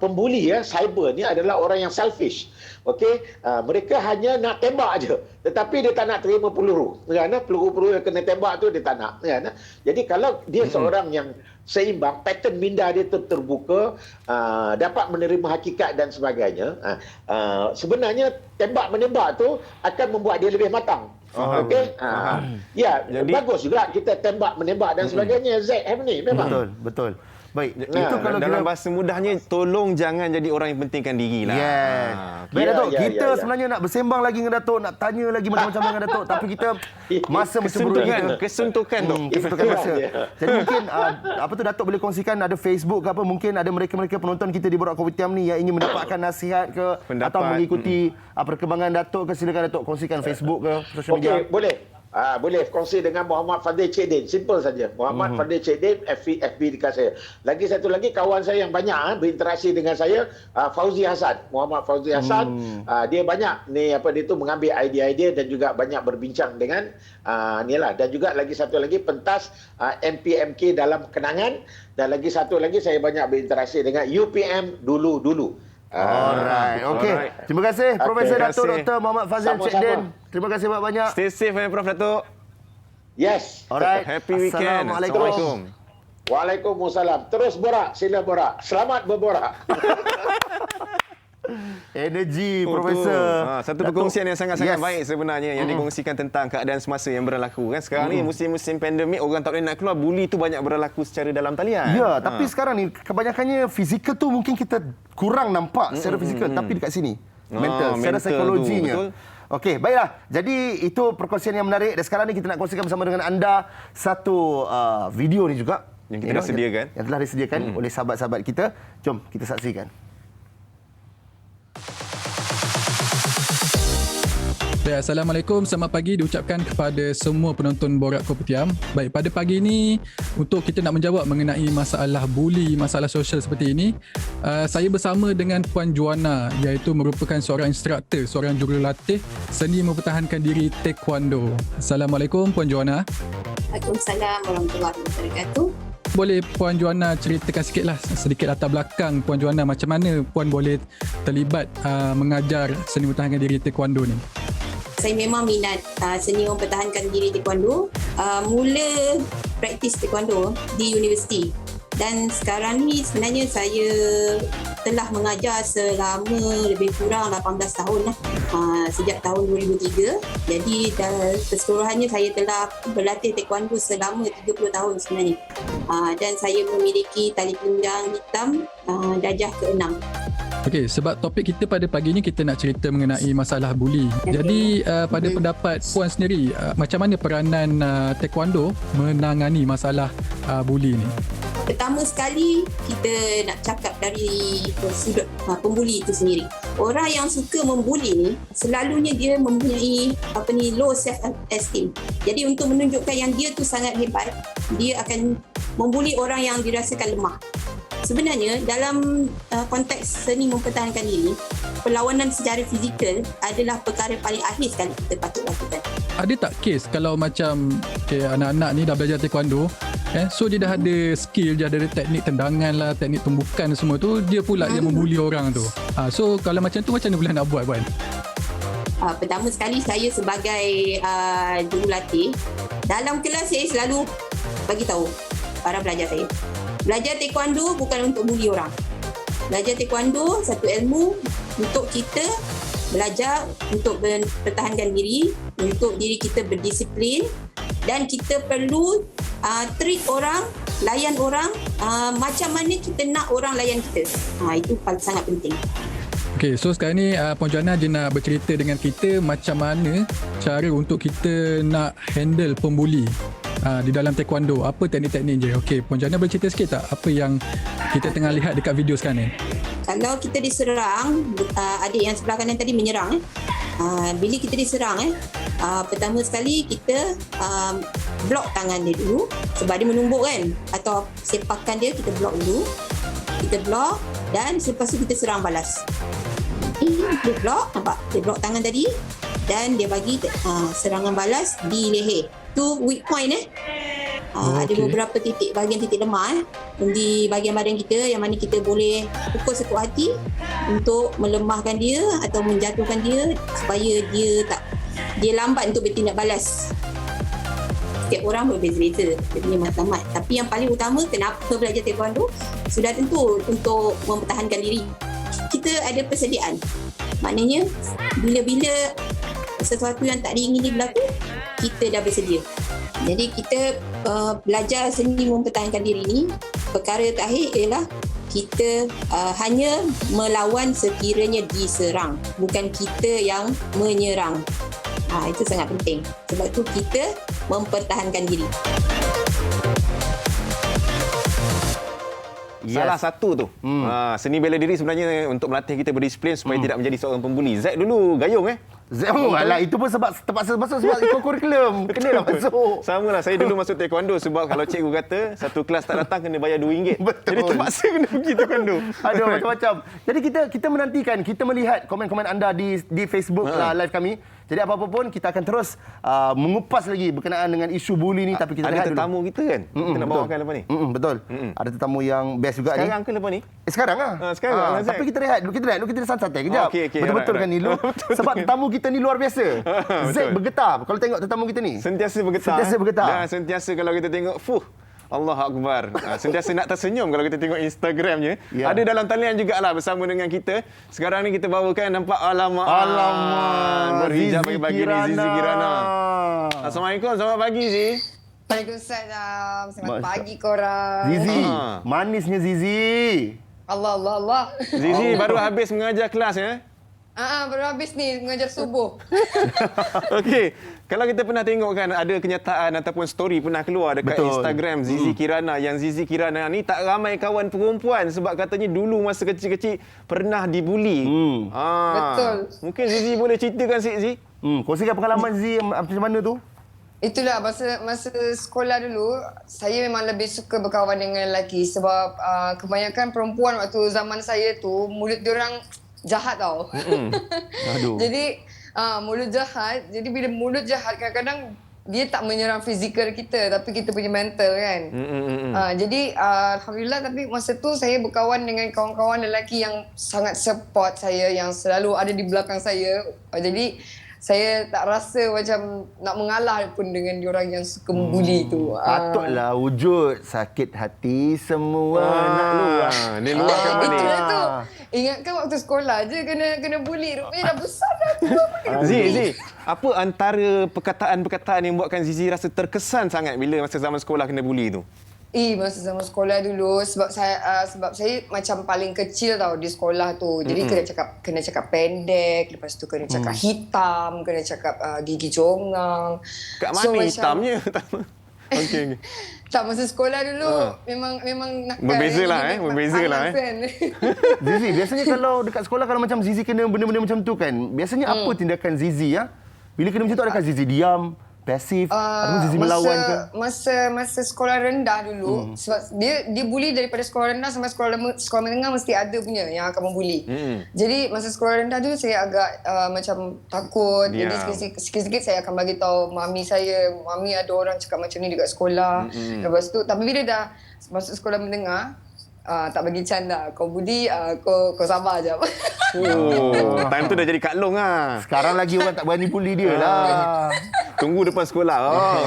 pembuli cyber ni adalah orang yang selfish. Okey, mereka hanya nak tembak aja, tetapi dia tak nak terima peluru. Kan? Peluru-peluru yang kena tembak tu dia tak nak. Kan? Jadi kalau dia seorang yang seimbang, pattern minda dia terbuka, dapat menerima hakikat dan sebagainya, sebenarnya tembak-menembak tu akan membuat dia lebih matang. Okey. Ya, jadi bagus juga kita tembak menembak dan sebagainya. ZM ni memang. Betul. Baik, itu kalau dalam bahasa mudahnya, tolong jangan jadi orang yang pentingkan diri lah. Baik Datuk, kita sebenarnya nak bersembang lagi dengan Datuk, nak tanya lagi macam-macam dengan Datuk, tapi kita masa menceburu kita. Kesuntukan tu. Kesuntukan masa. Jadi mungkin Datuk boleh kongsikan ada Facebook ke apa, mungkin ada mereka-mereka penonton kita di Borak Kopitiam ni yang ingin mendapatkan nasihat ke atau mengikuti perkembangan Datuk ke, silakan Datuk kongsikan Facebook ke, social media. Okey, boleh. Boleh kongsi dengan Muhammad Fadil Cik Din. Simple saja. Muhammad Fadil Cik Din, FB dekat saya. Lagi satu lagi, kawan saya yang banyak berinteraksi dengan saya, Fauzi Hassan. Muhammad Fauzi Hassan. Dia banyak dia tu mengambil idea-idea dan juga banyak berbincang dengan dan juga lagi satu lagi pentas MPMK dalam kenangan, dan lagi satu lagi saya banyak berinteraksi dengan UPM dulu. Alright. Okey. Terima kasih Profesor Datuk Dr. Muhammad Fazil Cik Din. Terima kasih banyak-banyak. Stay safe Prof Datuk. Yes. Alright. Happy weekend. Assalamualaikum. Waalaikumsalam. Terus borak, sila borak. Selamat berborak. Energi Profesor. Satu perkongsian yang sangat-sangat baik sebenarnya yang dikongsikan tentang keadaan semasa yang berlaku kan. Sekarang ni musim-musim pandemik, orang tak boleh nak keluar, buli tu banyak berlaku secara dalam talian. Ya, tapi sekarang ni kebanyakannya fizikal tu mungkin kita kurang nampak secara fizikal, tapi dekat sini mental, secara psikologinya. Okey, baiklah. Jadi itu perkongsian yang menarik, dan sekarang ni kita nak kongsikan bersama dengan anda satu video ni juga yang kita dah sediakan. Yang telah disediakan oleh sahabat-sahabat kita. Jom kita saksikan. Ya, Assalamualaikum, selamat pagi diucapkan kepada semua penonton Borak Kopitiam. Baik, pada pagi ini untuk kita nak menjawab mengenai masalah buli, masalah sosial seperti ini, saya bersama dengan Puan Juana, iaitu merupakan seorang instruktor, seorang jurulatih seni mempertahankan diri taekwondo. Assalamualaikum Puan Juana. Waalaikumsalam warahmatullahi wabarakatuh. Boleh Puan Juana ceritakan sikitlah sedikit latar belakang Puan Juana, macam mana Puan boleh terlibat mengajar seni mempertahankan diri taekwondo ni? Saya memang minat seni mempertahankan diri taekwondo. Mula praktis taekwondo di universiti. Dan sekarang ni sebenarnya saya telah mengajar selama lebih kurang 18 tahun lah. Sejak tahun 2003. Jadi keseluruhannya saya telah berlatih taekwondo selama 30 tahun sebenarnya. Dan saya memiliki tali pinggang hitam darjah ke-6. Okey, sebab topik kita pada pagi ni kita nak cerita mengenai masalah buli. Jadi pada pendapat Puan sendiri, macam mana peranan taekwondo menangani masalah buli ni? Pertama sekali, kita nak cakap dari sudut pembuli itu sendiri. Orang yang suka membuli ni, selalunya dia mempunyai low self esteem. Jadi untuk menunjukkan yang dia tu sangat hebat, dia akan membuli orang yang dirasakan lemah. Sebenarnya dalam konteks seni mempertahankan diri, perlawanan secara fizikal adalah perkara paling akhir sekali kita patut lakukan. Ada tak kes kalau macam anak-anak ni dah belajar taekwondo, so dia dah ada skill, dia ada teknik tendangan lah, teknik tumbukan semua tu, dia pula yang membuli orang tu. So kalau macam tu, macam mana boleh nak buat Puan? Pertama sekali, saya sebagai jurulatih, dalam kelas saya selalu bagi tahu para pelajar saya, belajar taekwondo bukan untuk buli orang. Belajar taekwondo satu ilmu untuk kita belajar untuk mempertahankan diri, untuk diri kita berdisiplin, dan kita perlu treat orang, layan orang macam mana kita nak orang layan kita. Itu sangat penting. Okey, so sekarang ni Puan Juana dia nak bercerita dengan kita macam mana cara untuk kita nak handle pembuli di dalam taekwondo. Apa teknik-teknik je? Okey, Puan Juana boleh cerita sikit tak apa yang kita tengah lihat dekat video sekarang ni? Kalau kita diserang, adik yang sebelah kanan tadi menyerang, bila kita diserang, Pertama sekali kita block tangan dia dulu sebab dia menumbuk kan, atau sepakan dia kita block dulu. Kita block dan selepas tu kita serang balas. Dia block, nampak? Dia block tangan tadi dan dia bagi serangan balas di leher. Tu weak point Ada beberapa bahagian titik lemah di bahagian badan kita yang mana kita boleh pukul sekuat hati untuk melemahkan dia atau menjatuhkan dia supaya dia lambat untuk bertindak balas. Setiap orang berbeza-beza dia punya matlamat. Tapi yang paling utama kenapa belajar taekwondo sudah tentu untuk mempertahankan diri. Kita ada persediaan. Maknanya bila-bila sesuatu yang tak diingini berlaku, kita dah bersedia. Jadi kita belajar seni mempertahankan diri ni. Perkara terakhir ialah kita hanya melawan sekiranya diserang, bukan kita yang menyerang. Itu sangat penting. Sebab tu kita mempertahankan diri. Salah satu tu. Seni bela diri sebenarnya untuk melatih kita berdisiplin supaya tidak menjadi seorang pembuli. Zaid dulu gayung Alah, itu pun sebab terpaksa masuk sebab ikut kurikulum. Kenalah masuk. Sama lah, saya dulu masuk taekwondo sebab kalau cikgu kata satu kelas tak datang kena bayar RM2. Betul. Jadi terpaksa kena pergi taekwondo. Aduh, macam-macam. Jadi kita menantikan, kita melihat komen-komen anda di Facebook live kami. Jadi apa-apa pun kita akan terus mengupas lagi berkenaan dengan isu buli ni, tapi kita rehat ada dulu. tetamu kita kan? Kita nak bawakan lepas ni. Betul. Ada tetamu yang best juga Sekarang ni. ke lepas ni? Sekarang lah. Sekarang, tapi kita rehat dulu, kita santai kejap. Okey, Betul-betul right. kan Nilu? Sebab tetamu kita ni luar biasa. Zaid bergetar kalau tengok tetamu kita ni. Sentiasa bergetar. Dan sentiasa kalau kita tengok, Allah Akbar. Sentiasa nak tersenyum kalau kita tengok Instagramnya. Ya. Ada dalam talian jugalah bersama dengan kita. Sekarang ni kita bawakan nampak alamak. Berhijab pagi-pagi ni Zizi Kirana. Assalamualaikum, selamat pagi Zizi. Waalaikumsalam. Selamat pagi korang. Zizi, manisnya Zizi. Allah. Zizi baru habis mengajar kelas ya? Baru habis ni mengajar subuh. Okey, kalau kita pernah tengok kan ada kenyataan ataupun story pernah keluar dekat Instagram Zizi Kirana, yang Zizi Kirana ni tak ramai kawan perempuan sebab katanya dulu masa kecil-kecil pernah dibuli. Betul. Mungkin Zizi boleh ceritakan sikit Zizi? Kongsikan pengalaman Zizi macam mana tu? Itulah masa sekolah dulu saya memang lebih suka berkawan dengan lelaki sebab kebanyakan perempuan waktu zaman saya tu mulut diorang jahat tau. Aduh. Jadi mulut jahat. Jadi bila mulut jahat kadang-kadang dia tak menyerang fizikal kita tapi kita punya mental kan. Jadi alhamdulillah, tapi masa tu saya berkawan dengan kawan-kawan lelaki yang sangat support saya, yang selalu ada di belakang saya. Jadi saya tak rasa macam nak mengalah pun dengan diorang yang suka membuli tu. Patutlah wujud sakit hati semua nak luar. Dia luahkan balik. Itulah tu. Ingatkan waktu sekolah je kena bully. Rupanya dah besar dah. Zizi, apa antara perkataan-perkataan yang buatkan Zizi rasa terkesan sangat bila masa zaman sekolah kena buli tu? Masa zaman sekolah dulu sebab saya macam paling kecil tau di sekolah tu. Jadi kena cakap pendek, lepas tu kena cakap hitam, kena cakap gigi jongang. Kat mana hitamnya? Okey. Tak, masa sekolah dulu memang nakal. Berbezalah. Zizi, biasanya kalau dekat sekolah kalau macam Zizi kena benda-benda macam tu kan, biasanya apa tindakan Zizi ya? Bila kena macam tu, adakah Zizi diam, pasif, ataupun Zizi melawan ke? Masa sekolah rendah dulu, sebab dia bully daripada sekolah rendah sampai sekolah menengah mesti ada punya yang akan membuli. Jadi masa sekolah rendah dulu saya agak macam takut. Diam. Jadi sikit-sikit saya akan bagi tahu mami saya, mami ada orang cakap macam ni dekat sekolah. Lepas tu, tapi bila dah masuk sekolah menengah, tak bagi canda. Kau bully, kau sabar je. Time tu dah jadi Kak Long lah. Sekarang lagi orang tak berani bully dia lah. Tunggu depan sekolah.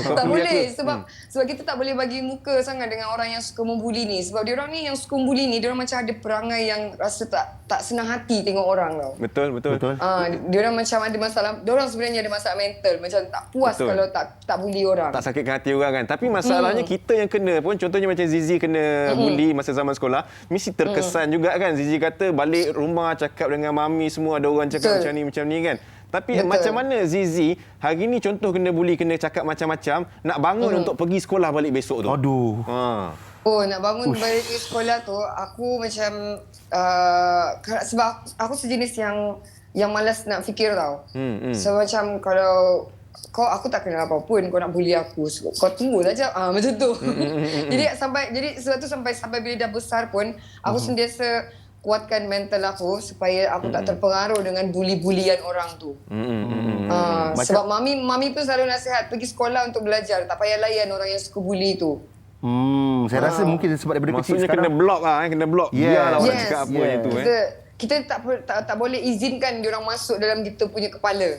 Kau Tak bully boleh aku. sebab kita tak boleh bagi muka sangat dengan orang yang suka membuli ni. Sebab diorang ni yang suka membuli ni, diorang macam ada perangai yang rasa tak senang hati tengok orang tau. Betul. Diorang macam ada masalah, diorang sebenarnya ada masalah mental, macam tak puas kalau tak bully orang. Tak sakitkan hati orang kan. Tapi masalahnya kita yang kena pun, contohnya macam Zizi kena bully masa zaman sekolah, mesti terkesan juga kan. Zizi kata balik rumah cakap dengan mami semua, ada orang cakap macam ni kan. Tapi macam mana Zizi hari ni contoh kena bully, kena cakap macam-macam, nak bangun untuk pergi sekolah balik besok tu? Aduh. Nak bangun balik ke sekolah tu, aku macam sebab aku sejenis yang malas nak fikir tau. So macam kalau aku tak kenal apa pun, kau nak bully aku, kau tunggu saja. Macam tu. Jadi sebab tu sampai bila dah besar pun aku sentiasa kuatkan mental aku supaya aku tak terpengaruh dengan bully-bulian orang tu. Sebab mami pun selalu nasihat pergi sekolah untuk belajar, tak payah layan orang yang suka bully tu. Saya rasa mungkin sebab daripada kecil Maksudnya sekarang kena block kena block. Biarlah orang cakap apa je tu. Kita tak boleh izinkan diorang masuk dalam kita punya kepala.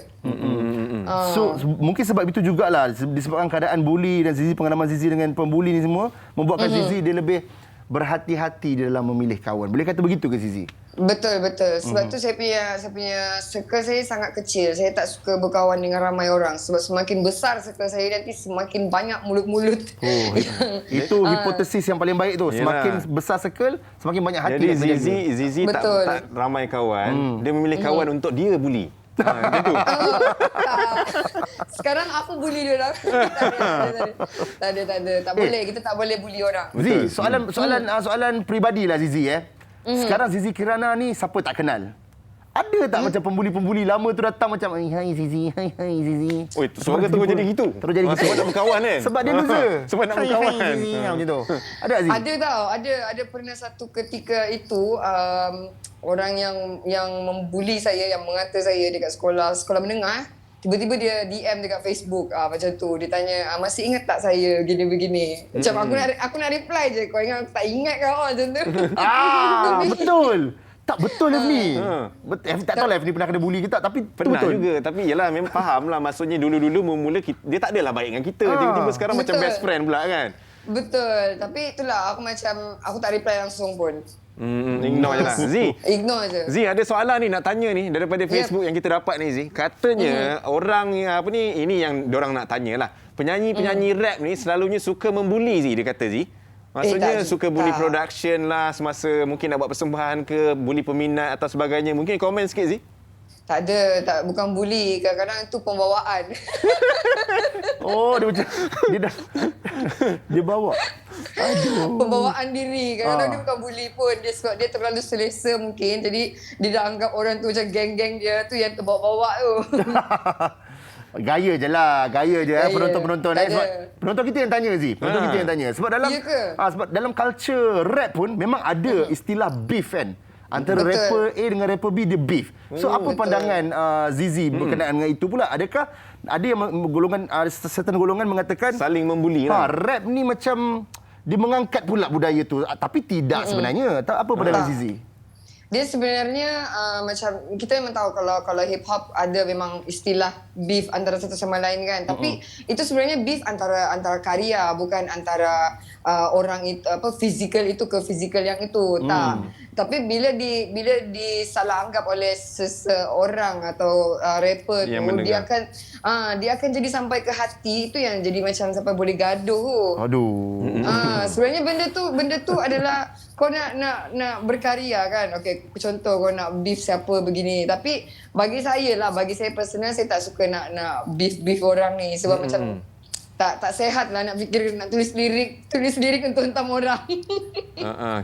So mungkin sebab itu jugalah disebabkan keadaan bully dan pengalaman Zizi dengan pembuli ni semua membuatkan Zizi dia lebih berhati-hati di dalam memilih kawan. Boleh kata begitu ke Zizi? Betul. Sebab tu saya punya circle saya sangat kecil. Saya tak suka berkawan dengan ramai orang sebab semakin besar circle saya nanti semakin banyak mulut-mulut. Itu hipotesis yang paling baik tu. Semakin besar circle, semakin banyak hati. Jadi Zizi tak ramai kawan, dia memilih kawan untuk dia bully. Gitu. Sekarang aku bully dia orang. Tak ada. Tak boleh. Kita tak boleh bully orang. Zizi, soalan peribadilah Zizi Sekarang Zizi Kirana ni siapa tak kenal? Ada tak macam pembuli-pembuli lama tu datang macam hai Zizi, hai Zizi. Oi, suara terus jadi gitu. Terus jadi gitu. Sebab nak berkawan kan? Sebab dia loser. Sebab nak berkawan. Macam tu. Ada Zizi? Ada tau. Ada pernah satu ketika itu orang yang membuli saya, yang mengata saya dekat sekolah menengah, tiba-tiba dia DM dekat Facebook macam tu. Dia tanya, masih ingat tak saya gini-begini? Macam aku nak reply je, kau ingat aku tak ingat kau macam tu. Betul. Tak betul Liv ni. Tak tahu Liv ni pernah kena bully ke tak, tapi pernah betul juga. Tapi yalah memang faham lah. Maksudnya dulu-dulu mula dia tak adalah baik dengan kita. Tiba-tiba sekarang macam best friend pula kan. Betul. Tapi itulah aku tak reply langsung pun. Ignore je lah. Ignore je. Zee, ada soalan ni nak tanya ni daripada Facebook yang kita dapat ni Zee. Katanya orang yang ini yang diorang nak tanya lah. Penyanyi-penyanyi rap ni selalunya suka membuli Zee, dia kata Zee. Maksudnya suka bully production lah semasa mungkin nak buat persembahan ke, bully peminat atau sebagainya. Mungkin komen sikit Zee. Tak ada, bukan bully. Kadang-kadang itu pembawaan. Dia macam dia bawa. Pembawaan diri. Kadang-kadang dia bukan bully pun. Dia sebab dia terlalu selesa mungkin. Jadi dia dah anggap orang tu macam geng-geng dia tu yang terbawa-bawa tu. Gaya je lah. Penonton-penonton. Sebab penonton kita yang tanya Zee. Penonton kita yang tanya. Sebab dalam culture rap pun memang ada istilah beef kan. Antara rapper A dengan rapper B dia beef. So apa pandangan Zizi berkenaan dengan itu pula? Adakah ada yang certain golongan mengatakan saling membuli lah. Rap ni macam dia mengangkat pula budaya tu, tapi tidak sebenarnya. Apa pandangan Zizi? Dia sebenarnya macam kita memang tahu kalau hip hop ada memang istilah beef antara satu sama lain kan. Tapi itu sebenarnya beef antara karya, bukan antara orang itu fizikal itu ke fizikal yang itu. Tak. Tapi bila disalah anggap oleh seseorang atau rapper tu, dia akan jadi sampai ke hati, itu yang jadi macam sampai boleh gaduh. Aduh. Sebenarnya benda tu adalah kau nak berkarya kan. Okey, contoh kau nak beef siapa begini. Tapi bagi saya personal, saya tak suka nak beef orang ni sebab macam tak sehat lah nak fikir nak tulis lirik untuk hentam orang.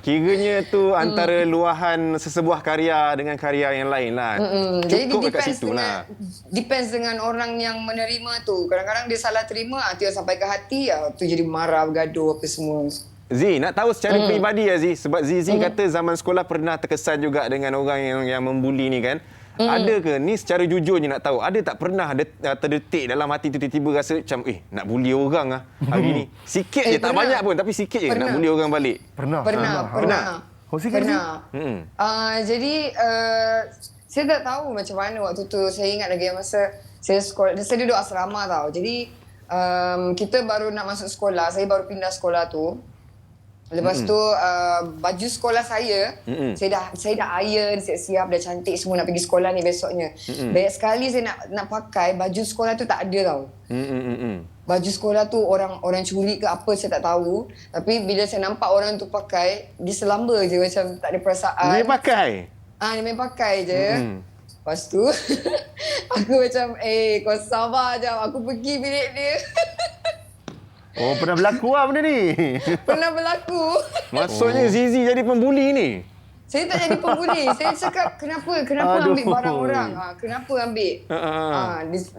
Kiranya tu antara luahan sesebuah karya dengan karya yang lain lah. Jadi Cukup dekat situ lah. Depends dengan orang yang menerima tu. Kadang-kadang dia salah terima, tu yang sampai ke hati, tu jadi marah, bergaduh apa semua. Zee, nak tahu secara peribadi ya Zee, sebab Zizi kata zaman sekolah pernah terkesan juga dengan orang yang membuli ni kan. Ada ke ni secara jujur je nak tahu, ada tak pernah terdetik dalam hati tu tiba-tiba rasa macam nak bully orang hari ni? Sikit je, tak banyak pun tapi sikit je nak bully orang balik. Pernah. Jadi saya tak tahu macam mana waktu tu. Saya ingat lagi masa saya sekolah, saya duduk asrama tau. Jadi kita baru nak masuk sekolah, saya baru pindah sekolah tu. Lepas tu baju sekolah saya dah iron, siap-siap, dah cantik semua nak pergi sekolah ni besoknya. Banyak sekali saya nak pakai baju sekolah tu, tak ada tau. Baju sekolah tu orang curi ke apa saya tak tahu. Tapi bila saya nampak orang tu pakai, dia selamba je macam tak ada perasaan. Dia pakai? Dia main pakai je. Lepas tu aku macam kau sabar je, aku pergi bilik dia. Pernah berlaku lah benda ni. Pernah berlaku. Maksudnya Zizi jadi pembuli ni? Saya tak jadi pembuli. Saya cakap, kenapa ambil barang orang? Kenapa ambil?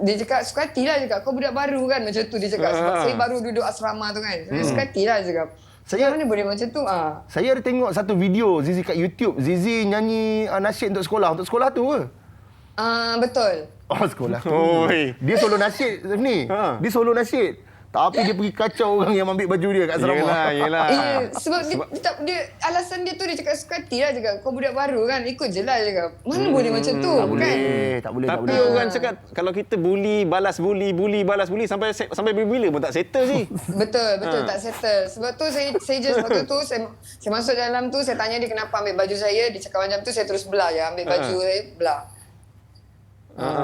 Dia cakap, suka hatilah cakap. Kau budak baru kan macam tu dia cakap. Sebab saya baru duduk asrama tu kan. Saya suka hatilah cakap. Saya mana boleh macam tu? Saya ada tengok satu video Zizi kat YouTube. Zizi nyanyi nasyid untuk sekolah. Untuk sekolah tu ke? Betul. Oh, sekolah tu. Oi. Dia solo nasyid ni. Dia solo nasyid. Tapi dia pergi kacau orang yang ambil baju dia kat asrama. Yelah. Sebab dia alasan dia tu dia cakap suka hati lah cakap. Kau budak baru kan, ikut je lah cakap. Mana boleh macam tu kan? Tak boleh. Tapi orang cakap kalau kita bully, balas bully sampai bila pun tak settle sih. Betul tak settle. Sebab tu saya just waktu tu saya masuk dalam tu, saya tanya dia kenapa ambil baju saya, dia cakap macam tu, saya terus belah je ambil baju saya belah.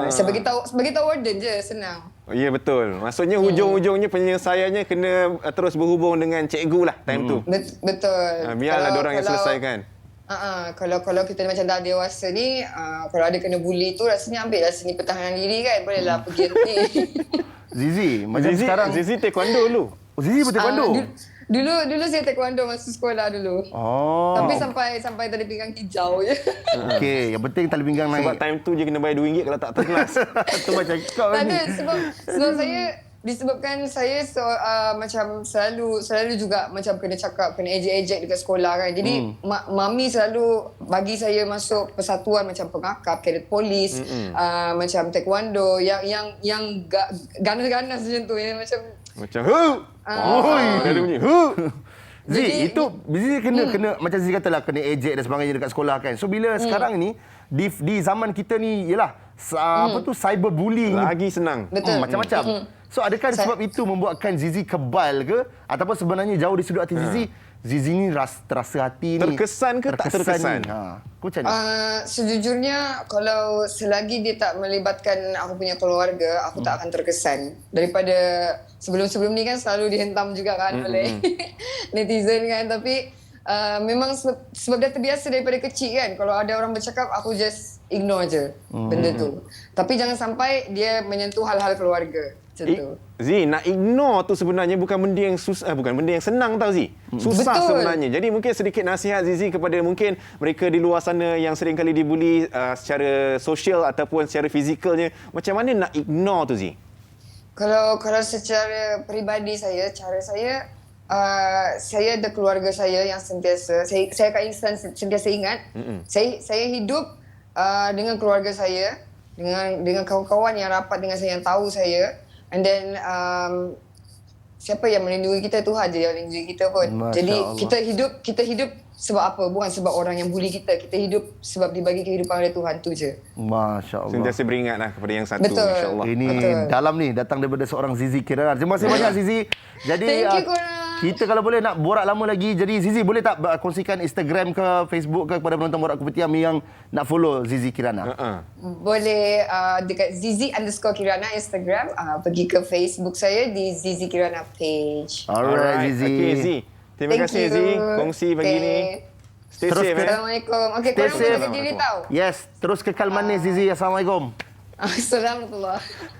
Saya beritahu warden je, senang. Ya betul. Maksudnya hujung-hujungnya penyelesaiannya kena terus berhubung dengan cikgu lah time tu. Betul. Biarlah diorang yang selesaikan. Kalau kita macam dah dewasa ni, kalau ada kena bully tu rasanya ambil lah seni pertahanan diri kan. Bolehlah pergi nanti. Zizi, macam sekarang Zizi taekwondo dulu. Zizi pun taekwondo. Dulu saya taekwondo masa sekolah dulu. Tapi sampai tali pinggang hijau je. Okey, yang penting tali pinggang naik. Sebab time tu je kena bayar RM2 kalau tak kelas. Tu macam kau Tak ni. ada sebab saya disebabkan saya macam selalu juga macam kena cakap, kena ejek-ejek dekat sekolah kan. Jadi mami selalu bagi saya masuk persatuan macam pengakap, kadet polis, macam taekwondo yang ganas-ganas macam tu, yang macam Ada bunyi Zee, itu Zee kena macam Zee katalah kena ejek dan sebagainya dekat sekolah kan. So bila sekarang ni di zaman kita ni yalah cyberbullying lagi senang. Betul. Macam-macam. So adakah sebab itu membuatkan Zizi kebal ke ataupun sebenarnya jauh di sudut hati Zizi ni terasa hati ni terkesan ke tak terkesan? Kau macam ni? Sejujurnya kalau selagi dia tak melibatkan aku punya keluarga, aku tak akan terkesan. Daripada sebelum-sebelum ni kan selalu dihentam juga kan oleh netizen kan, tapi memang sebab dah terbiasa daripada kecil kan. Kalau ada orang bercakap, aku just ignore je benda tu. Tapi jangan sampai dia menyentuh hal-hal keluarga. Macam tu. Zee, nak ignore tu sebenarnya bukan benda yang bukan benda yang senang tau Zee. Susah Betul. sebenarnya. Jadi mungkin sedikit nasihat Zizi kepada mungkin mereka di luar sana yang sering kali dibuli secara sosial ataupun secara fizikalnya. Macam mana nak ignore tu Zee? Kalau secara peribadi saya, cara saya ada keluarga saya yang sentiasa saya akan sentiasa ingat. Saya hidup dengan keluarga saya, dengan kawan-kawan yang rapat dengan saya, yang tahu saya. And then siapa yang melindungi kita, Tuhan je yang melindungi kita pun. Masya Jadi Allah. kita hidup sebab apa? Bukan sebab orang yang bully kita. Kita hidup sebab dibagi kehidupan oleh Tuhan tu je. Masya Allah. Sentiasa beringatlah kepada yang satu. Betul. Insya-Allah. Ini Betul. dalam ni datang daripada seorang Zizi Kirana. Terima kasih banyak Zizi. Jadi Thank you, korang. kita kalau boleh nak borak lama lagi. Jadi Zizi boleh tak kongsikan Instagram ke Facebook ke kepada penonton Borak Kopitiam yang nak follow Zizi Kirana? Boleh dekat Zizi_Kirana Instagram. Pergi ke Facebook saya di Zizi Kirana page. Alright Zizi. Okay Zee. Terima Thank kasih you. Zee kongsi pagi ni. Stay Terus safe. Assalamualaikum. Okay, Stay korang safe. jaga diri tau. Yes, terus kekal manis Zizi. Assalamualaikum. Assalamualaikum.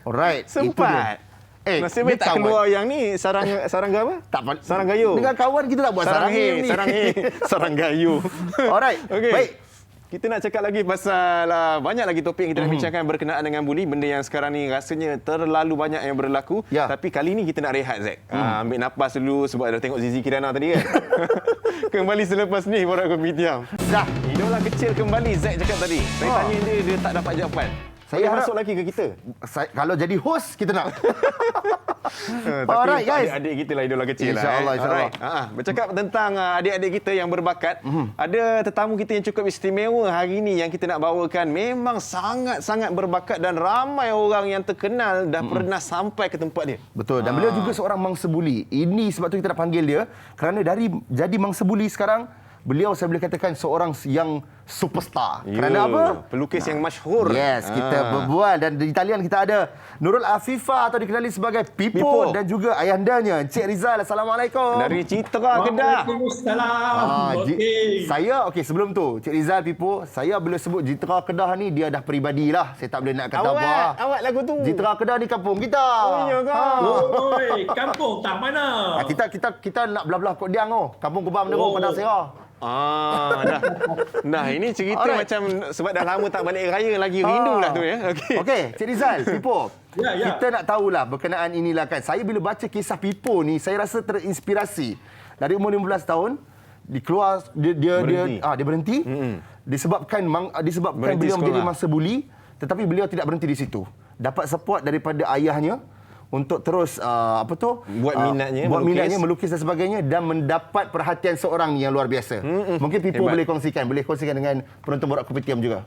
Alright, Sempat. Nasib baik tak keluar yang ni sarang apa? Sarang gayu. Dengan kawan kita tak buat sarang ni. Sarang gayu. Alright. Okey. Baik. Kita nak cakap lagi pasal banyak lagi topik yang kita nak bincangkan berkenaan dengan bully. Benda yang sekarang ni rasanya terlalu banyak yang berlaku. Ya. Tapi kali ni kita nak rehat, Zack. Ambil nafas dulu sebab dah tengok Zizi Kirana tadi kan. Kembali selepas ni Borak Kopitiam. Dah. Idola kecil kembali, Zack cakap tadi. Saya tanya dia tak dapat jawapan. Saya harap masuk lagi ke kita. Kalau jadi host kita nak. Tapi Alright, guys. adik-adik kita lah idola kecil InsyaAllah, lah. insyaAllah. Alright. Bercakap tentang adik-adik kita yang berbakat, ada tetamu kita yang cukup istimewa hari ini yang kita nak bawakan. Memang sangat-sangat berbakat dan ramai orang yang terkenal dah pernah sampai ke tempat dia. Betul. Dan beliau juga seorang mangsa buli. Ini sebab tu kita nak panggil dia kerana dari jadi mangsa buli sekarang, beliau saya boleh katakan seorang yang superstar. Ya, Kerana apa? Pelukis yang masyhur. Yes, kita berbual dan di talian kita ada Nurul Afifah atau dikenali sebagai Pipo dan juga ayandanya Encik Rizal. Assalamualaikum. Dari Citra Kedah. Waalaikumsalam. Saya sebelum tu Encik Rizal, Pipo, saya bila sebut Citra Kedah ni dia dah peribadi lah. Saya tak boleh nak kata apa. Awak lagu tu. Citra Kedah ni kampung kita. Oh, ya ke? Oi, kampung tak mana? Kita nak belah-belah Kod Diang oh. Kampung Kubang Menderung Padang Serah. Dah. Nah, ini cerita macam sebab dah lama tak balik raya lagi rindu lah tu ya. Okey, Cik Rizal, Pipo. Ya. Kita nak tahulah berkenaan inilah kan. Saya bila baca kisah Pipo ni, saya rasa terinspirasi. Dari umur 15 tahun, dia berhenti. Disebabkan Berhenti beliau menjadi sekolah. masa buli, tetapi beliau tidak berhenti di situ. Dapat support daripada ayahnya untuk terus buat minatnya melukis dan sebagainya dan mendapat perhatian seorang yang luar biasa. Mungkin Pipo boleh kongsikan dengan penonton Borak Kopitiam juga.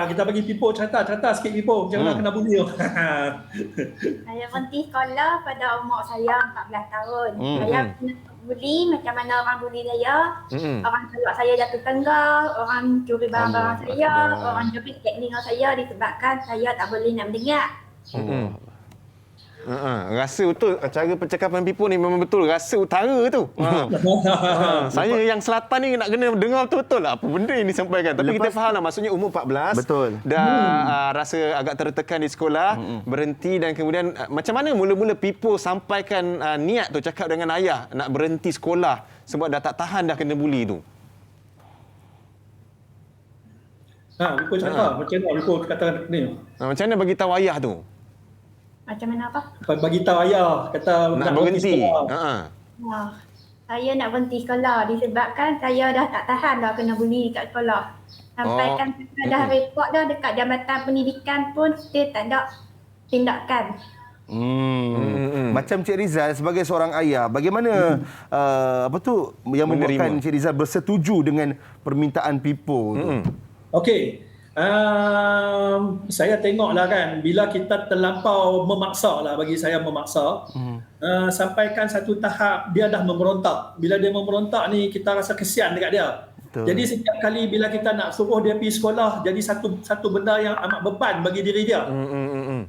Kita bagi Pipo cerita sikit Pipo. Jangan kena buli. Saya berhenti sekolah pada umur saya 14 tahun. Saya kena buli macam mana orang buli saya. Orang tolak saya jatuh tangga, orang curi barang-barang saya, orang jepit telinga saya disebabkan saya tak boleh nak mendengar. Rasa betul cara percakapan Pipo ni memang betul rasa utara tu. Saya yang selatan ni nak kena dengar betul-betul lah apa benda yang disampaikan. Tapi kita faham lah maksudnya umur 14. Betul. Dah rasa agak tertekan di sekolah, berhenti dan kemudian macam mana mula-mula Pipo sampaikan niat tu cakap dengan ayah nak berhenti sekolah sebab dah tak tahan dah kena buli tu. Pipo cakap macam mana Pipo katakan ni. Macam mana bagi tahu ayah tu? Macam mana apa? Bagi tahu ayah kata nak berhenti. Saya nak berhenti sekolah disebabkan saya dah tak tahan dah kena buli kat sekolah. Sampai kan saya dah report dah dekat Jabatan Pendidikan pun dia tak ada tindakan. Macam Cik Rizal sebagai seorang ayah, bagaimana yang membuatkan Cik Rizal bersetuju dengan permintaan Pipo tu? Okey. Saya tengoklah kan bila kita terlampau memaksa lah, bagi saya memaksa, sampaikan satu tahap dia dah memberontak. Bila dia memberontak ni kita rasa kesian dekat dia. Betul. Jadi setiap kali bila kita nak suruh dia pergi sekolah jadi satu benda yang amat beban bagi diri dia.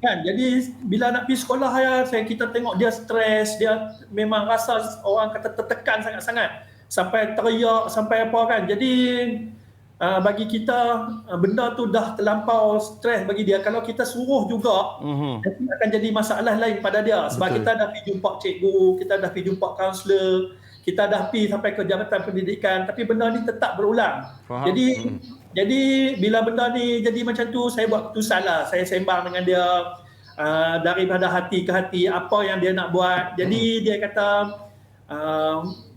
Kan? Jadi bila nak pergi sekolah kita tengok dia stres, dia memang rasa orang kata tertekan sangat-sangat sampai teriak sampai apa kan. Jadi bagi kita benda tu dah terlampau stres bagi dia. Kalau kita suruh juga akan jadi masalah lain pada dia. Sebab kita dah pergi jumpa cikgu, kita dah pergi jumpa kaunselor, kita dah pergi sampai ke Jabatan Pendidikan, tapi benda ni tetap berulang. Jadi bila benda ni jadi macam tu, saya buat keputusan lah. Saya sembang dengan dia daripada hati ke hati apa yang dia nak buat. Jadi dia kata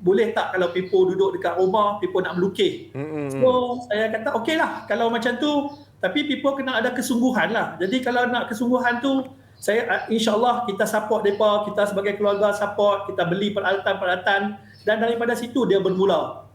boleh tak kalau Pipo duduk dekat rumah, Pipo nak melukis. So saya kata okey lah kalau macam tu, tapi Pipo kena ada kesungguhan lah. Jadi kalau nak kesungguhan tu, saya insyaAllah kita support mereka, kita sebagai keluarga support, kita beli peralatan-peralatan dan daripada situ dia bermula.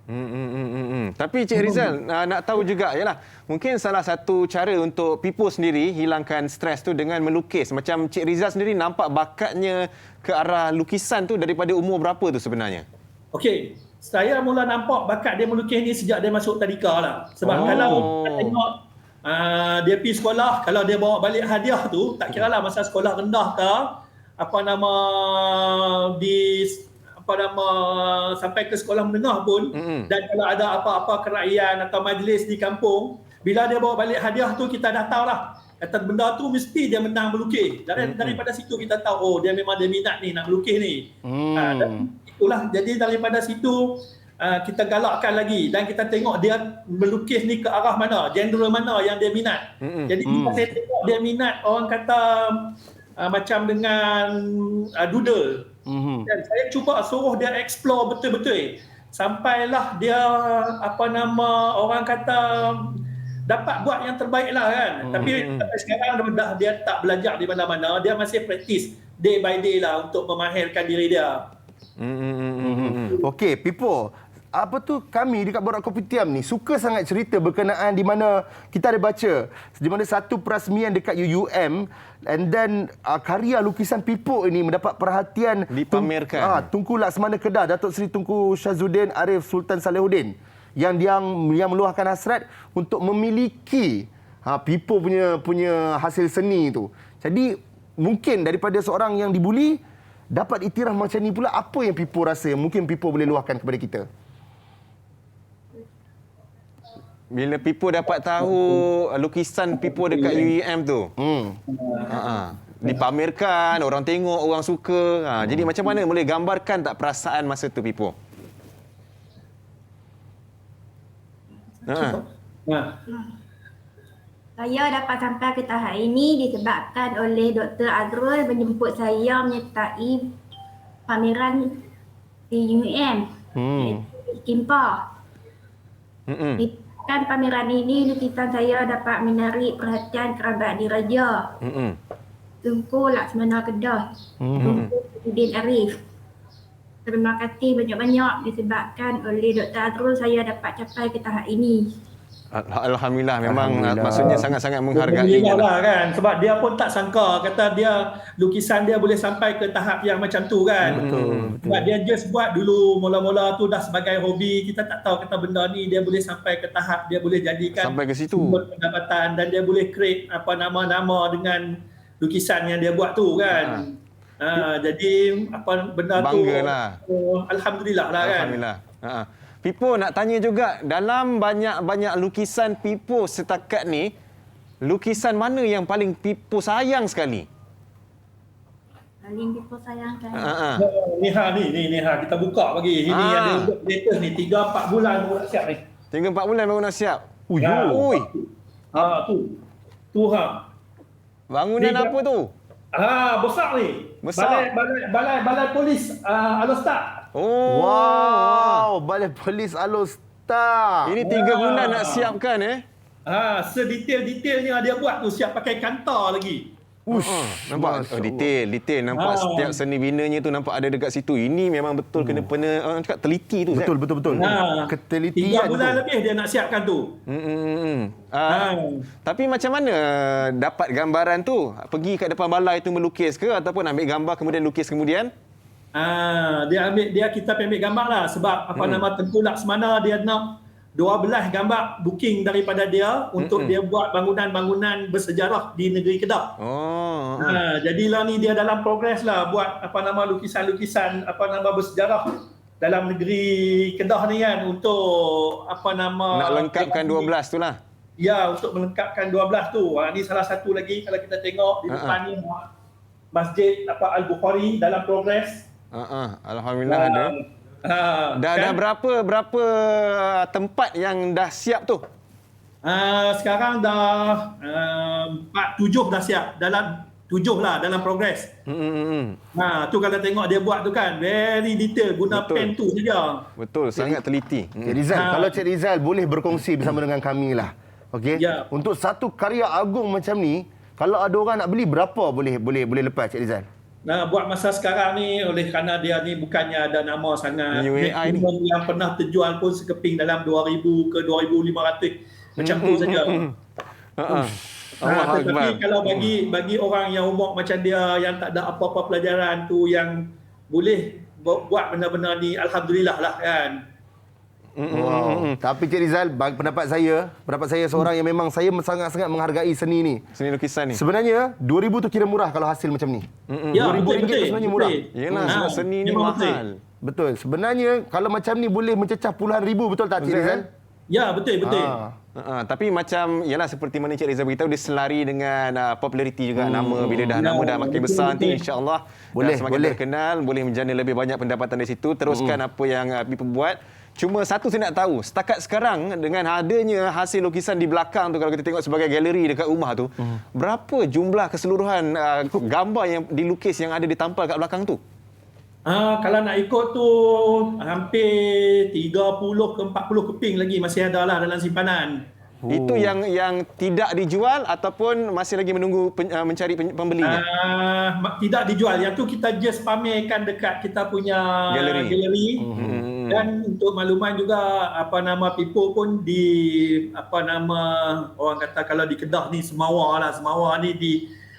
Tapi Cik Rizal nak tahu juga yalah, mungkin salah satu cara untuk Pipo sendiri hilangkan stres tu dengan melukis. Macam Cik Rizal sendiri nampak bakatnya ke arah lukisan tu daripada umur berapa tu sebenarnya? Okey, saya mula nampak bakat dia melukis ni sejak dia masuk tadika lah. Sebab kalau kita tengok dia pergi sekolah, kalau dia bawa balik hadiah tu, tak kira lah masa sekolah rendah ke, sampai ke sekolah menengah pun, dan kalau ada apa-apa kerajaan atau majlis di kampung, bila dia bawa balik hadiah tu kita dah tahu lah. Kata benda tu mesti dia menang melukis. Daripada situ kita tahu, dia memang dia minat ni nak melukis ni. Dan itulah, jadi daripada situ kita galakkan lagi dan kita tengok dia melukis ni ke arah mana, genre mana yang dia minat. Jadi bila saya tengok dia minat, orang kata macam dengan doodle. Dan saya cuba suruh dia explore betul-betul sampailah dia orang kata dapat buat yang terbaik lah kan. Tapi sampai sekarang dia tak belajar di mana-mana, dia masih praktis day by day lah untuk memahirkan diri dia. Okey, Pipo, kami dekat Borak Kopitiam ni suka sangat cerita berkenaan di mana kita ada baca di mana satu perasmian dekat UUM and then karya lukisan Pipo ini mendapat perhatian dipamerkan. Tunku Laksmana Kedah, Datuk Seri Tunku Syazuddin Arif Sultan Salehuddin. yang meluahkan hasrat untuk memiliki Pipo punya hasil seni tu. Jadi mungkin daripada seorang yang dibuli dapat iktiraf macam ni pula, apa yang Pipo rasa yang mungkin Pipo boleh luahkan kepada kita? Bila Pipo dapat tahu lukisan Pipo dekat UEM tu. Dipamerkan, orang tengok, orang suka. Jadi macam mana boleh gambarkan tak perasaan masa tu Pipo? Saya dapat sampai ke tahap ini disebabkan oleh Dr. Azrul menjemput saya menyertai pameran di UM, Kimpa. Kan pameran ini lukisan saya dapat menarik perhatian kerabat diraja. Tunku Laksmana Kedah, Tunku Udin Arif. Terima kasih banyak-banyak disebabkan oleh Dr. Azrul saya dapat capai ke tahap ini. Alhamdulillah, memang maksudnya sangat-sangat menghargai lah kan, sebab dia pun tak sangka kata dia lukisan dia boleh sampai ke tahap yang macam tu kan. Betul. Sebab dia just buat dulu mula-mula tu dah sebagai hobi, kita tak tahu kata benda ni dia boleh sampai ke tahap dia boleh jadikan sampai ke situ pendapatan dan dia boleh create apa nama-nama dengan lukisan yang dia buat tu kan. Jadi apa benda banggalah. tu alhamdulillah lah kan. Alhamdulillah. Pipo nak tanya juga, dalam banyak-banyak lukisan Pipo setakat ni, lukisan mana yang paling Pipo sayang sekali? Paling Pipo sayang kan? Ni kita buka bagi. Ini ada latest ni 3-4 bulan baru nak siap ni. 3-4 bulan baru nak siap. Ui. Tu Bangunan apa tu? Besar ni. Besar. Balai polis Alostar. Wow, Balai Polis Alostar. Ini 3 bulan nak siapkan sedetail-detailnya dia buat tu, siap pakai kantor lagi. Nampak detail nampak setiap seni binanya tu nampak ada dekat situ. Ini memang betul kena orang cakap teliti tu. Betul. Ketelitian 3 bulan lebih dia nak siapkan tu. Tapi macam mana dapat gambaran tu? Pergi kat depan balai tu melukis ke ataupun ambil gambar kemudian lukis kemudian? Kita ambil gambar lah sebab nama Tengku Laksmana dia nak 12 gambar booking daripada dia untuk dia buat bangunan-bangunan bersejarah di negeri Kedah. Jadilah ni dia dalam progres lah buat lukisan-lukisan bersejarah dalam negeri Kedah ni kan untuk nak lengkapkan 12 tu lah. Ya, untuk melengkapkan 12 tu. Ni salah satu lagi kalau kita tengok di depan ni Masjid Al-Bukhari dalam progres. Alhamdulillah ada. Dah berapa tempat yang dah siap tu? Sekarang dah 7 dah siap. Dalam 7 lah dalam progres. Tu kalau tengok dia buat tu kan very detail, guna pen tu saja. Betul, sangat teliti. Cik Rizal, kalau Cik Rizal boleh berkongsi bersama dengan kami lah. Okey. Ya. Untuk satu karya agung macam ni, kalau ada orang nak beli berapa boleh lepas Cik Rizal? Buat masa sekarang ni oleh kerana dia ni bukannya ada nama sangat, UAI ni yang pernah terjual pun sekeping dalam 2,000 ke 2,500 macam tu saja. Tetapi kalau bagi orang yang umur macam dia yang tak ada apa-apa pelajaran tu yang boleh buat benda-benda ni, alhamdulillah lah kan. Tapi Cik Rizal, pendapat saya seorang yang memang saya sangat-sangat menghargai seni ni. Seni lukisan ni. Sebenarnya 2,000 tu kira murah kalau hasil macam ni. RM2,000 tu sebenarnya murah. Yalah, sebab seni ni mahal. Betul. Sebenarnya kalau macam ni boleh mencecah puluhan ribu, betul tak Cik Rizal? Ya, betul. Tapi macam ialah seperti mana Cik Rizal beritahu, dia selari dengan populariti juga nama. Bila nama dah makin besar nanti insya-Allah semakin terkenal, boleh menjana lebih banyak pendapatan dari situ. Teruskan apa yang Pipo buat. Cuma satu saya nak tahu, setakat sekarang dengan adanya hasil lukisan di belakang tu, kalau kita tengok sebagai galeri dekat rumah tu, berapa jumlah keseluruhan gambar yang dilukis yang ada ditampal kat belakang tu? Kalau nak ikut tu hampir 30 ke 40 keping lagi masih ada lah dalam simpanan. Itu yang tidak dijual ataupun masih lagi menunggu mencari pembelinya? Tidak dijual. Yang tu kita just pamerkan dekat kita punya galeri. Dan untuk makluman juga Pipo pun di orang kata kalau di Kedah ni Semawa ni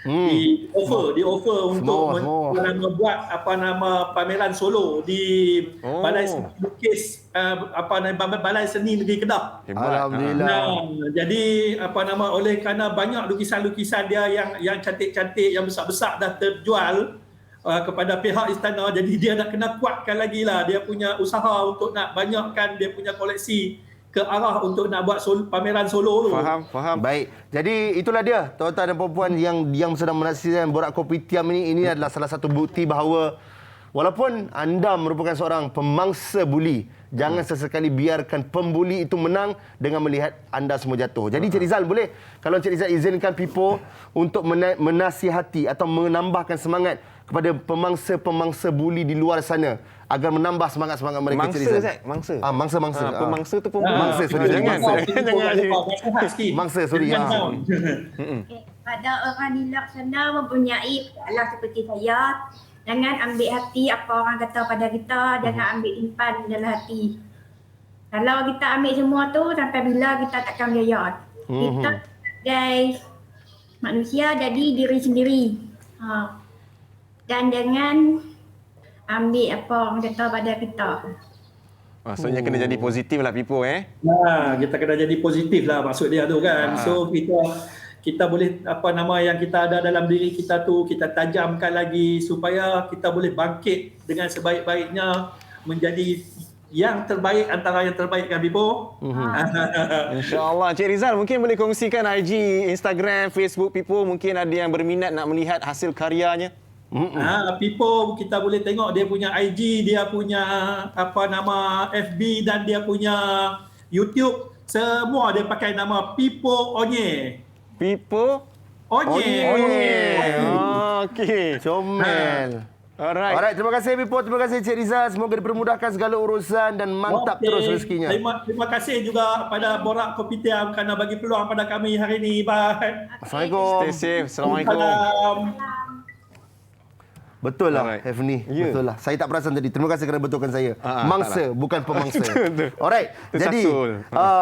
Di offer untuk membuat pameran solo di Balai Seni Lukis Balai Seni Negeri Kedah. Alhamdulillah. Jadi oleh kerana banyak lukisan-lukisan dia yang cantik-cantik, yang besar-besar dah terjual kepada pihak istana, jadi dia nak kena kuatkan lagi lah dia punya usaha untuk nak banyakkan dia punya koleksi ke arah untuk nak buat pameran solo tu. Faham. Baik. Jadi itulah dia tuan-tuan dan puan-puan yang sedang menyaksikan Borak Kopitiam ini adalah salah satu bukti bahawa walaupun anda merupakan seorang pemangsa buli, jangan sesekali biarkan pembuli itu menang dengan melihat anda semua jatuh. Jadi Cik Rizal, boleh kalau Cik Rizal izinkan Pipo untuk menasihati atau menambahkan semangat kepada pemangsa-pemangsa buli di luar sana agar menambah semangat-semangat mereka. Mangsa, Cik Rizal. Zat. Mangsa. Mangsa. Pemangsa tu perempuan. Mangsa, sorry. Jangan. Mangsa, sorry. Pada orang di luar sana mempunyai masalah seperti saya, jangan ambil hati apa orang kata pada kita, jangan ambil simpan dalam hati. Kalau kita ambil semua tu, sampai bila kita takkan berjaya. Kita sebagai manusia jadi diri sendiri. Dan jangan ambil apa orang kata pada kita. Maksudnya kena jadi positif lah Pipo Kita kena jadi positif lah maksud dia tu kan. So kita boleh yang kita ada dalam diri kita tu kita tajamkan lagi supaya kita boleh bangkit dengan sebaik-baiknya menjadi yang terbaik antara yang terbaik kan Pipo. InsyaAllah. Cik Rizal mungkin boleh kongsikan IG, Instagram, Facebook Pipo, mungkin ada yang berminat nak melihat hasil karyanya. Pipo kita boleh tengok dia punya IG, dia punya FB dan dia punya YouTube, semua dia pakai nama Pipo Onye. Pipo Onye. Okey. Comel. Alright, terima kasih Pipo, terima kasih Cik Rizal. Semoga dipermudahkan segala urusan dan mantap terus rezekinya. Terima kasih juga pada Borak Kopitiam kerana bagi peluang pada kami hari ini. Bye. Assalamualaikum. Stay safe. Assalamualaikum. Betul lah, Hefni. Betul lah. Saya tak perasan tadi. Terima kasih kerana betulkan saya. Mangsa, bukan pemangsa. Alright. Jadi,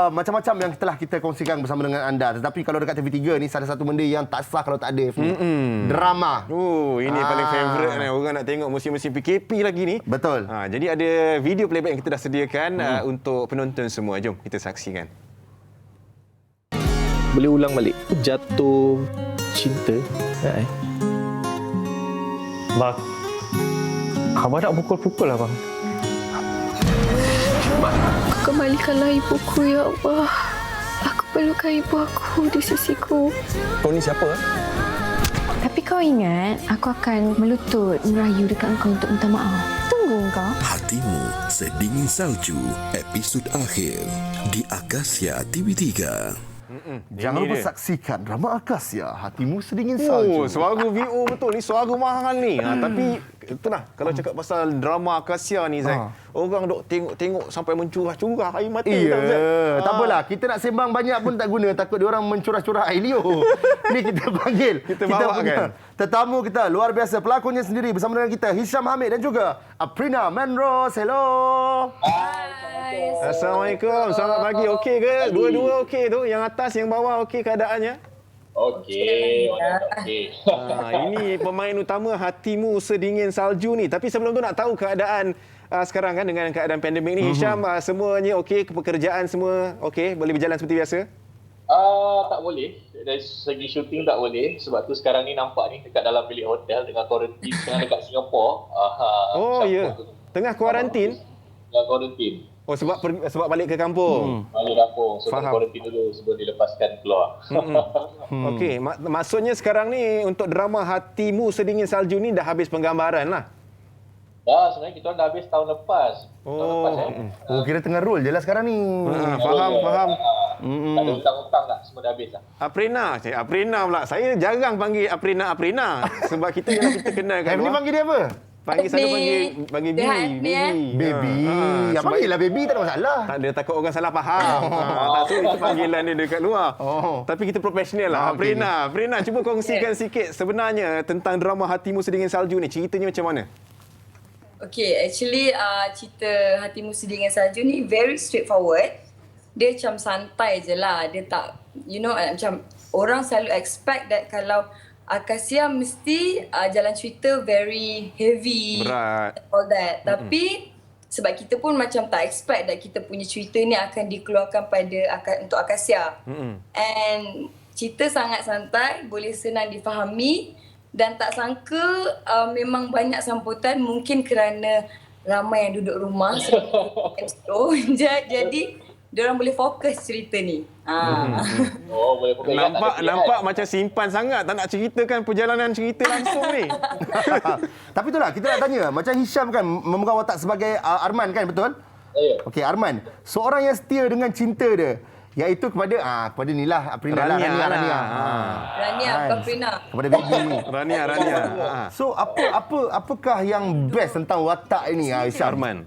macam-macam yang telah kita kongsikan bersama dengan anda. Tetapi kalau dekat TV3 ni, salah satu benda yang tak sah kalau tak ada, Hefni. Drama. Ini paling favourite ni. Orang nak tengok musim-musim PKP lagi ni. Betul. Jadi ada video playback yang kita dah sediakan untuk penonton semua. Jom kita saksikan. Boleh ulang balik. Jatuh cinta. Bang, abang nak pukul-pukul lah, bang. Kembalikanlah ibuku, ya Allah. Aku perlukan ibu aku di sisiku. Kau ni siapa? Tapi kau ingat, aku akan melutut merayu dekat engkau untuk minta maaf. Tunggu engkau. Hatimu Sedingin Salju, episod akhir di Akasia TV3. Jangan lupa saksikan drama Akasia, Hatimu Sedingin Salju. Suara VO betul ni, suara mahal ni. Tapi itulah kalau cakap pasal drama Akasia ni Zai, orang dok tengok sampai mencurah-curah air mata. Tak apalah, kita nak sembang banyak pun tak guna, takut dia orang mencurah-curah air liur. Ni kita panggil. Kita punya tetamu kita luar biasa, pelakonnya sendiri bersama dengan kita Hisham Hamid dan juga Aprina Menros. Hello. Assalamualaikum. Selamat pagi. Okey ke? Dua-dua okey tu? Yang atas, yang bawah okey keadaannya? Okey. Ini pemain utama Hatimu Sedingin Salju ni. Tapi sebelum tu nak tahu keadaan sekarang kan dengan keadaan pandemik ni. Hisham, semuanya okey? Pekerjaan semua okey? Boleh berjalan seperti biasa? Tak boleh. Dari segi syuting tak boleh. Sebab tu sekarang ni nampak ni dekat dalam bilik hotel dengan kuarantin dekat Singapura. Tengah kuarantin? Tengah kuarantin. Sebab balik ke kampung. Balik kampung. So kuarantin dulu sebelum dilepaskan keluar. Okey, maksudnya sekarang ni untuk drama Hatimu Sedingin Salju ni dah habis penggambaran lah. Sebenarnya kita dah habis tahun lepas. Kira tengah roll je lah sekarang ni. Faham. Tak ada hutang-hutang lah, semua dah habis lah. Aprina pula. Saya jarang panggil Aprina. Sebab kita kenal kan. Ni panggil dia apa? Panggil baby. Yang panggil lah baby, tak ada masalah. Tak ada, takut orang salah faham. So itu panggilan dia dekat luar. Tapi kita profesional lah. Aprina, cuba kongsikan sikit sebenarnya tentang drama Hatimu Sedingin Salju ni. Ceritanya macam mana? Okay, actually cerita Hatimu Sedingin Salju ni very straightforward. Dia macam santai je lah. Dia tak, macam orang selalu expect that kalau Akasia mesti jalan cerita very heavy. Berat. All that. Tapi sebab kita pun macam tak expect that kita punya cerita ni akan dikeluarkan untuk Akasia. And cerita sangat santai, boleh senang difahami dan tak sangka memang banyak sambutan mungkin kerana ramai yang duduk rumah. Jadi diorang boleh fokus cerita ni. Oh, boleh fokus. Nampak macam simpan sangat. Tak nak ceritakan perjalanan cerita langsung ni. Tapi itulah, kita nak tanya. Macam Hisham kan memegang watak sebagai Arman kan, betul? Ya. Okey, Arman. Seorang yang setia dengan cinta dia. Iaitu kepada ni lah, Aprina lah. Rania. Rania, bukan Aprina. Kepada baby ni. Rania. So, apakah yang best tentang watak ini, Hisham?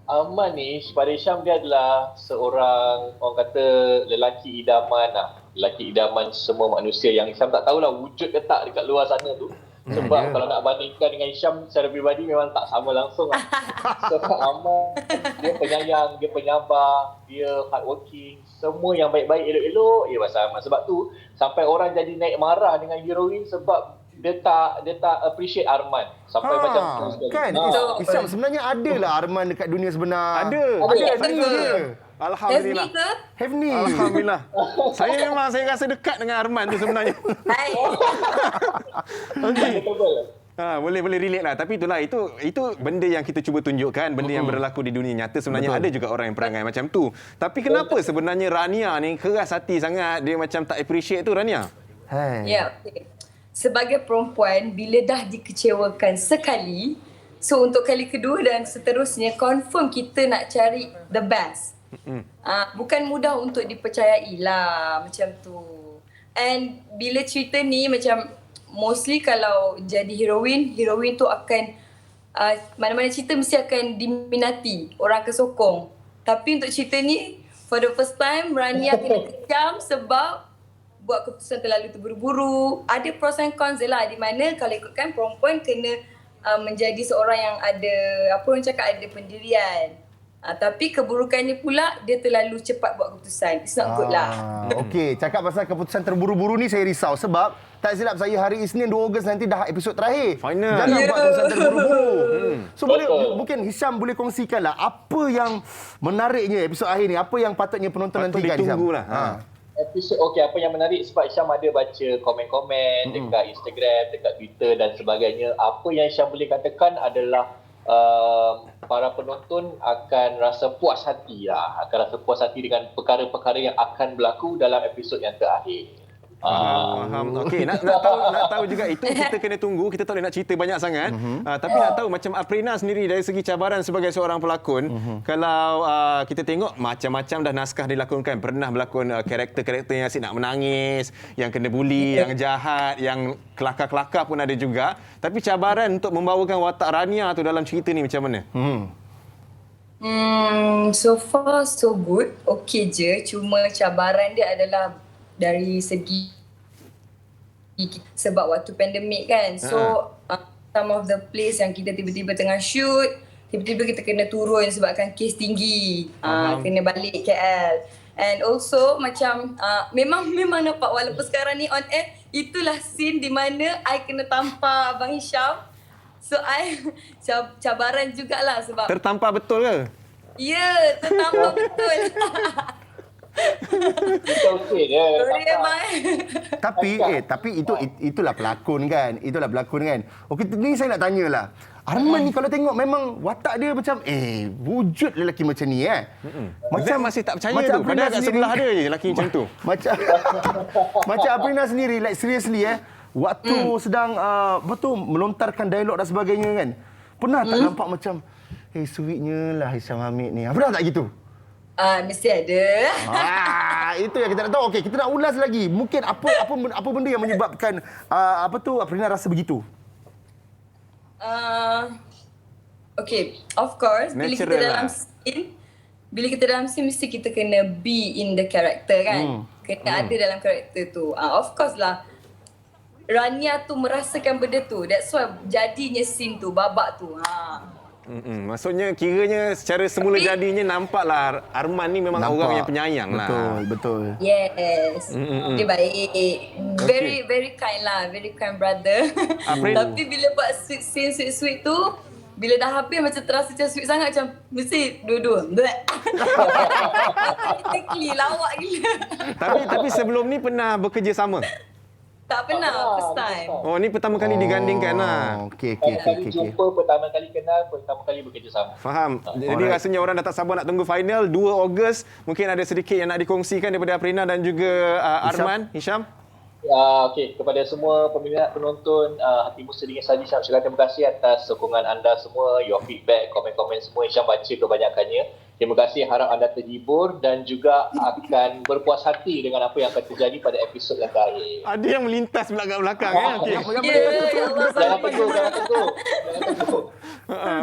Arman ni, pada Syam dia adalah seorang, orang kata, lelaki idaman lah. Lelaki idaman semua manusia yang Syam tak tahulah wujud ke tak dekat luar sana tu. Sebab kalau nak bandingkan dengan Syam secara pribadi memang tak sama langsung lah. Sebab Arman, dia penyayang, dia penyabar, dia hardworking. Semua yang baik-baik, elok-elok, pasal Arman. Sebab tu, sampai orang jadi naik marah dengan heroin sebab dia tak appreciate Arman sampai macam tu kan. Hisham, sebenarnya adalah Arman dekat dunia sebenar. Ada dia. Alhamdulillah. Hefni. Alhamdulillah. Saya rasa dekat dengan Arman tu sebenarnya. Okey. Boleh relate lah. Tapi itulah, itu benda yang kita cuba tunjukkan, benda yang berlaku di dunia nyata. Sebenarnya ada juga orang yang perangai macam tu. Tapi kenapa sebenarnya Rania ni keras hati sangat, dia macam tak appreciate tu, Rania? Ya, okey. Sebagai perempuan, bila dah dikecewakan sekali, so untuk kali kedua dan seterusnya, confirm kita nak cari the best. Bukan mudah untuk dipercayai lah, macam tu. And bila cerita ni macam, mostly kalau jadi heroin tu akan, mana-mana cerita mesti akan diminati, orang akan sokong. Tapi untuk cerita ni, for the first time, Rania kena kecam sebab buat keputusan terlalu terburu-buru. Ada pros and cons je lah, di mana kalau ikutkan perempuan kena menjadi seorang yang ada, apa orang cakap, ada pendirian. Tapi keburukannya pula, dia terlalu cepat buat keputusan. It's not good lah. Okey, cakap pasal keputusan terburu-buru ni saya risau sebab tak silap saya hari Isnin 2 Ogos nanti dah episod terakhir. Final. Jangan buat keputusan terburu-buru. So mungkin Hisham boleh kongsikanlah apa yang menariknya episod akhir ni, apa yang patutnya penonton nantikan, Hisham. Ditunggulah. Episod apa yang menarik sebab Syam ada baca komen-komen dekat Instagram, dekat Twitter dan sebagainya. Apa yang Syam boleh katakan adalah para penonton akan rasa puas hati lah. Akan rasa puas hati dengan perkara-perkara yang akan berlaku dalam episod yang terakhir. Faham. Okey, nak tahu juga itu kita kena tunggu. Kita tak boleh nak cerita banyak sangat. Tapi nak tahu macam Aprina sendiri dari segi cabaran sebagai seorang pelakon, kalau kita tengok macam-macam dah naskah dilakonkan. Pernah berlakon karakter-karakter yang asyik nak menangis, yang kena buli, yang jahat, yang kelakar-kelakar pun ada juga. Tapi cabaran untuk membawakan watak Rania tu dalam cerita ni macam mana? So far so good. Okey je. Cuma cabaran dia adalah dari segi sebab waktu pandemik kan. So some of the place yang kita tiba-tiba tengah shoot, tiba-tiba kita kena turun sebabkan kes tinggi. Kena balik KL. And also macam memang nampak walaupun sekarang ni on air, itulah scene di mana I kena tampar Abang Hisham. So I cabaran jugalah sebab tertampar betul ke? Ya, tertampar betul. Tapi itulah pelakon kan. Okey, ni saya nak tanyalah. Arman ni kalau tengok memang watak dia macam wujud lelaki macam ni Macam masih tak percaya tu. Padahal kat sebelah dia je lelaki macam tu. Macam Aprina sendiri, like seriously waktu sedang melontarkan dialog dan sebagainya kan. Pernah tak nampak macam sweetnya lah Hisham Hamid ni. Pernah tak gitu? Mesti ada. Itu yang kita nak tahu. Okey, kita nak ulas lagi. Mungkin apa benda yang menyebabkan Aprina rasa begitu? Okay, of course, bila kita dalam scene mesti kita kena be in the character kan. Kena ada dalam karakter tu. Of course lah. Rania tu merasakan benda tu. That's why jadinya scene tu, babak tu. Maksudnya kiranya secara semula jadinya nampaklah Arman ni memang orang yang penyayang lah. Betul. Yes. Dia baik. Very kind lah. Very kind brother. Tapi bila buat sweet tu, bila dah habis macam terasa macam sweet sangat, macam mesti dua-dua. Technically lawak gila. Tapi sebelum ni pernah bekerja sama? Tak pernah, first time. Oh, ni pertama kali digandingkan lah. Okey. Jumpa pertama kali kenal, pertama kali bekerjasama. Faham. Jadi rasanya orang dah tak sabar nak tunggu final 2 Ogos. Mungkin ada sedikit yang nak dikongsikan daripada Aprina dan juga Arman, Hisham. Okey, kepada semua peminat, penonton, Hatimu Sedingin Salju, saya ucapkan terima kasih atas sokongan anda semua, your feedback, komen-komen semua. Hisham baca kebanyakannya. Terima kasih, harap anda terhibur dan juga akan berpuas hati dengan apa yang akan terjadi pada episod yang terakhir. Ada yang melintas belakang-belakang. Okay. Jangan tunggu.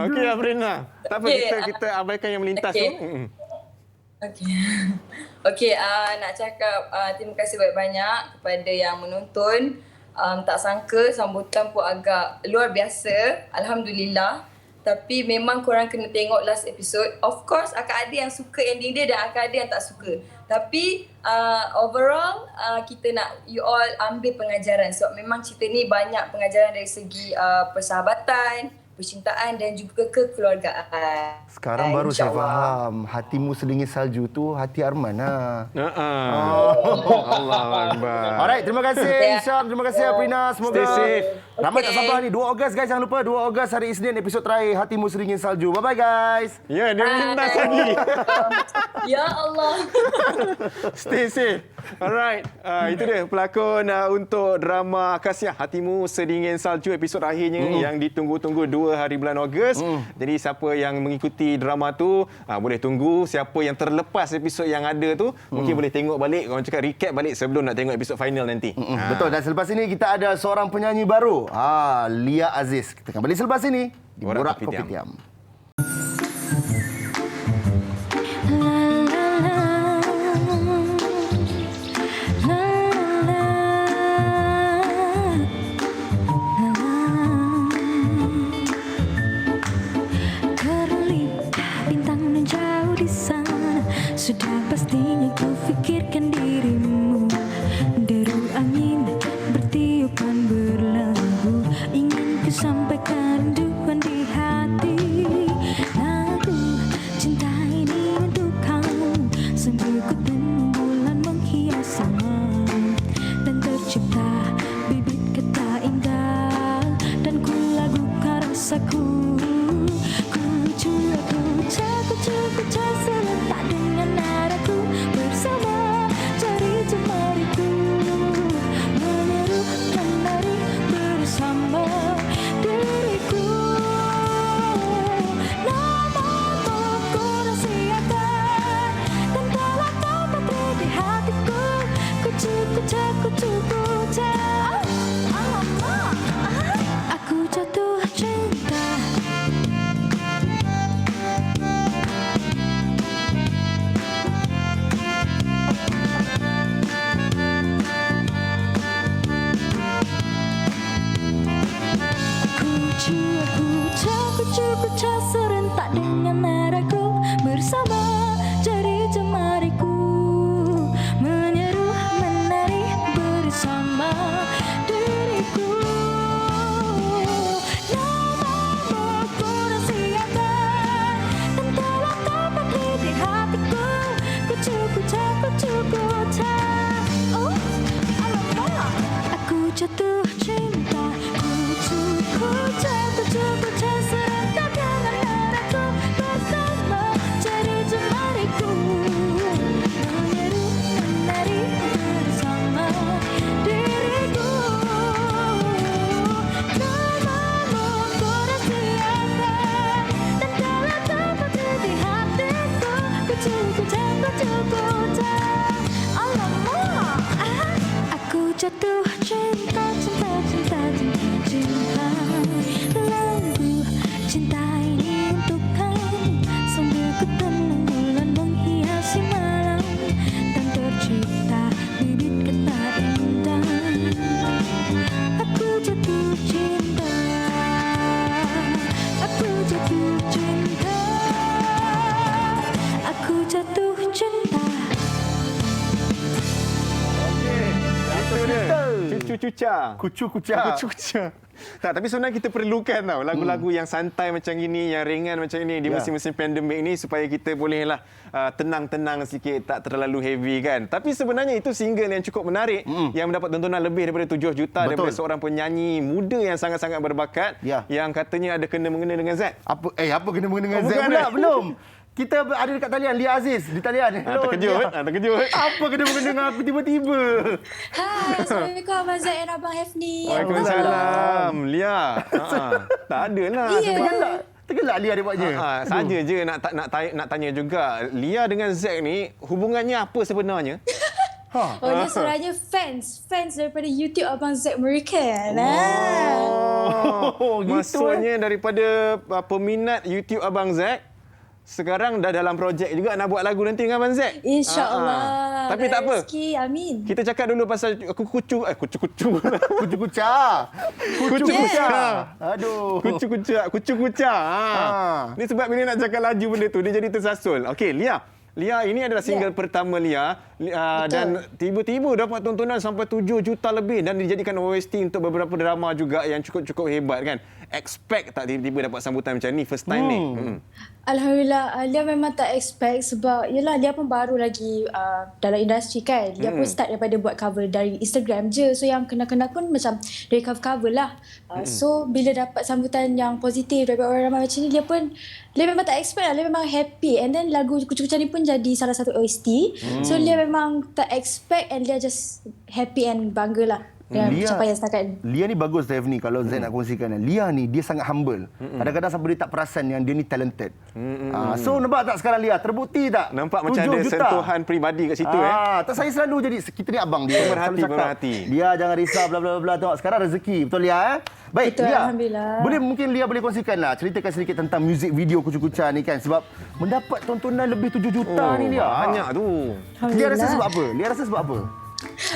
Okey, Aprina. Tak apa, kita abaikan yang melintas tu. Okey, nak cakap terima kasih banyak-banyak kepada yang menonton. Tak sangka sambutan pun agak luar biasa. Alhamdulillah. Tapi memang korang kena tengok last episode. Of course akan ada yang suka ending dia dan akan ada yang tak suka. Tapi overall kita nak you all ambil pengajaran. So memang cerita ni banyak pengajaran dari segi persahabatan, percintaan dan juga kekeluargaan. Sekarang baru saya faham. Hatimu Sedingin Salju tu hati Arman lah. Allahu Akbar. Alright, terima kasih Hisham, terima kasih Aprina. Semoga stay safe. Ramai tak sabar ni. 2 Ogos guys, jangan lupa 2 Ogos hari Isnin episod terakhir Hatimu Sedingin Salju. Bye bye guys. Ya, dia melintas lagi. Ya Allah. Stay safe. Alright, itu dia pelakon untuk drama Akasya Hatimu Sedingin Salju episod akhirnya yang ditunggu-tunggu 2 hari bulan Ogos. Jadi siapa yang mengikuti drama tu boleh tunggu. Siapa yang terlepas episod yang ada tu mungkin boleh tengok balik, orang cakap recap balik sebelum nak tengok episod final nanti. Betul, dan selepas ini kita ada seorang penyanyi baru, Lia Aziz. Kita akan balik selepas ini di Borak Kopitiam. Sudah pastinya ku fikirkan dirimu. Deru angin bertiupan berlagu. Ingin ku sampaikan rinduan di hati. Lagu cinta ini untuk kamu. Sambil ku tenung bulan menghiasi malam. Dan tercipta bibit kata indah. Dan ku lagukan rasaku. Ku serentak dengan nadaku bersama jari jemariku menyeru menari bersama diriku. Namamu ku rahsiakan dan telah kau patri di hatiku. Kucu-kucu-kucu-kucu. Aku jatuh cinta. Kucu-kucu serentak dengan nadaku bersama jari jemariku menyeru menari bersama diriku. Namamu ku rahsiakan dan telah kau patri di hatiku. Kucu-kucu-kucu-kucu. Oh, alamak, aku jatuh cinta. Kucu-kucu-kucu-kucu serentak dengan nadaku bersama jari jemariku menyeru menari bersama diriku. Namamu ku rahsiakan dan telah kau patri di hatiku. Kucu-kucu-kucu-kucu. Alamak, aku jatuh cinta, cinta, cinta, cinta, cinta. Lagu cinta ini untuk kamu. Sambil ku tenung bulan menghiasi malam. Dan tercipta bibit kata indah. Aku jatuh cinta. Aku jatuh cinta. Kucu-kuca. Kucu-kuca. Tak, tapi sebenarnya kita perlukan tau lagu-lagu yang santai macam ini, yang ringan macam ini di musim-musim pandemik ni supaya kita bolehlah tenang-tenang sikit, tak terlalu heavy kan. Tapi sebenarnya itu single yang cukup menarik yang mendapat tontonan lebih daripada 7 juta daripada seorang penyanyi muda yang sangat-sangat berbakat yang katanya ada kena-mengena dengan Z. Apa kena-mengena dengan Z pula? Belum. Kita ada dekat talian Lia Aziz di talian. Hello. Terkejut. Apa kena-mengena dengan aku tiba-tiba? Hai, Assalamualaikum Abang Zaid dan Abang Hefni. Waalaikumsalam. Lia. Tak ada lah. Tergelak Lia dia buatnya. Saja je nak tanya juga. Lia dengan Zack ni hubungannya apa sebenarnya? Oh, dia sebenarnya fans daripada YouTube Abang Zaid American. Maksudnya daripada peminat YouTube Abang Zack, sekarang dah dalam projek juga nak buat lagu nanti dengan Abang Zack. InsyaAllah. Tapi tak apa. Rezeki, amin. Kita cakap dulu pasal kucu-kuca. Aduh. Kucu-kuca. Ni sebab bila nak cakap laju benda tu, dia jadi tersasul. Okey, Lia, ini adalah single pertama Lia dan tiba-tiba dapat tontonan sampai 7 juta lebih dan dijadikan OST untuk beberapa drama juga yang cukup hebat kan. Expect tak tiba-tiba dapat sambutan macam ni first time ni? Alhamdulillah, Lia memang tak expect sebab yelah Lia pun baru lagi dalam industri kan. Lia pun start daripada buat cover dari Instagram je. So yang kena-kena pun macam dari cover-cover lah. So bila dapat sambutan yang positif daripada orang ramai macam ni, Lia memang tak expect lah. Lia memang happy. And then lagu Kucu-Kuca ni pun jadi salah satu OST. So Lia memang tak expect and Lia just happy and bangga lah. Pencapaian setakat ni. Lia ni bagus Stephanie kalau Zain nak kongsikan. Lia ni dia sangat humble. Kadang-kadang sampai dia tak perasan yang dia ni talented. So nampak tak sekarang Lia? Terbukti tak? Nampak macam ada sentuhan peribadi kat situ Tak, saya selalu jadi kita ni abang dia. Pemerhati. Lia jangan risau bla bla bla. Tengok sekarang rezeki. Betul Lia Baik, betul, Lia. Alhamdulillah. Mungkin Lia boleh kongsikanlah, ceritakan sedikit tentang music video Kucu-Kuca ni kan sebab mendapat tontonan lebih 7 juta ni Lia. Banyak tu. Lia rasa sebab apa?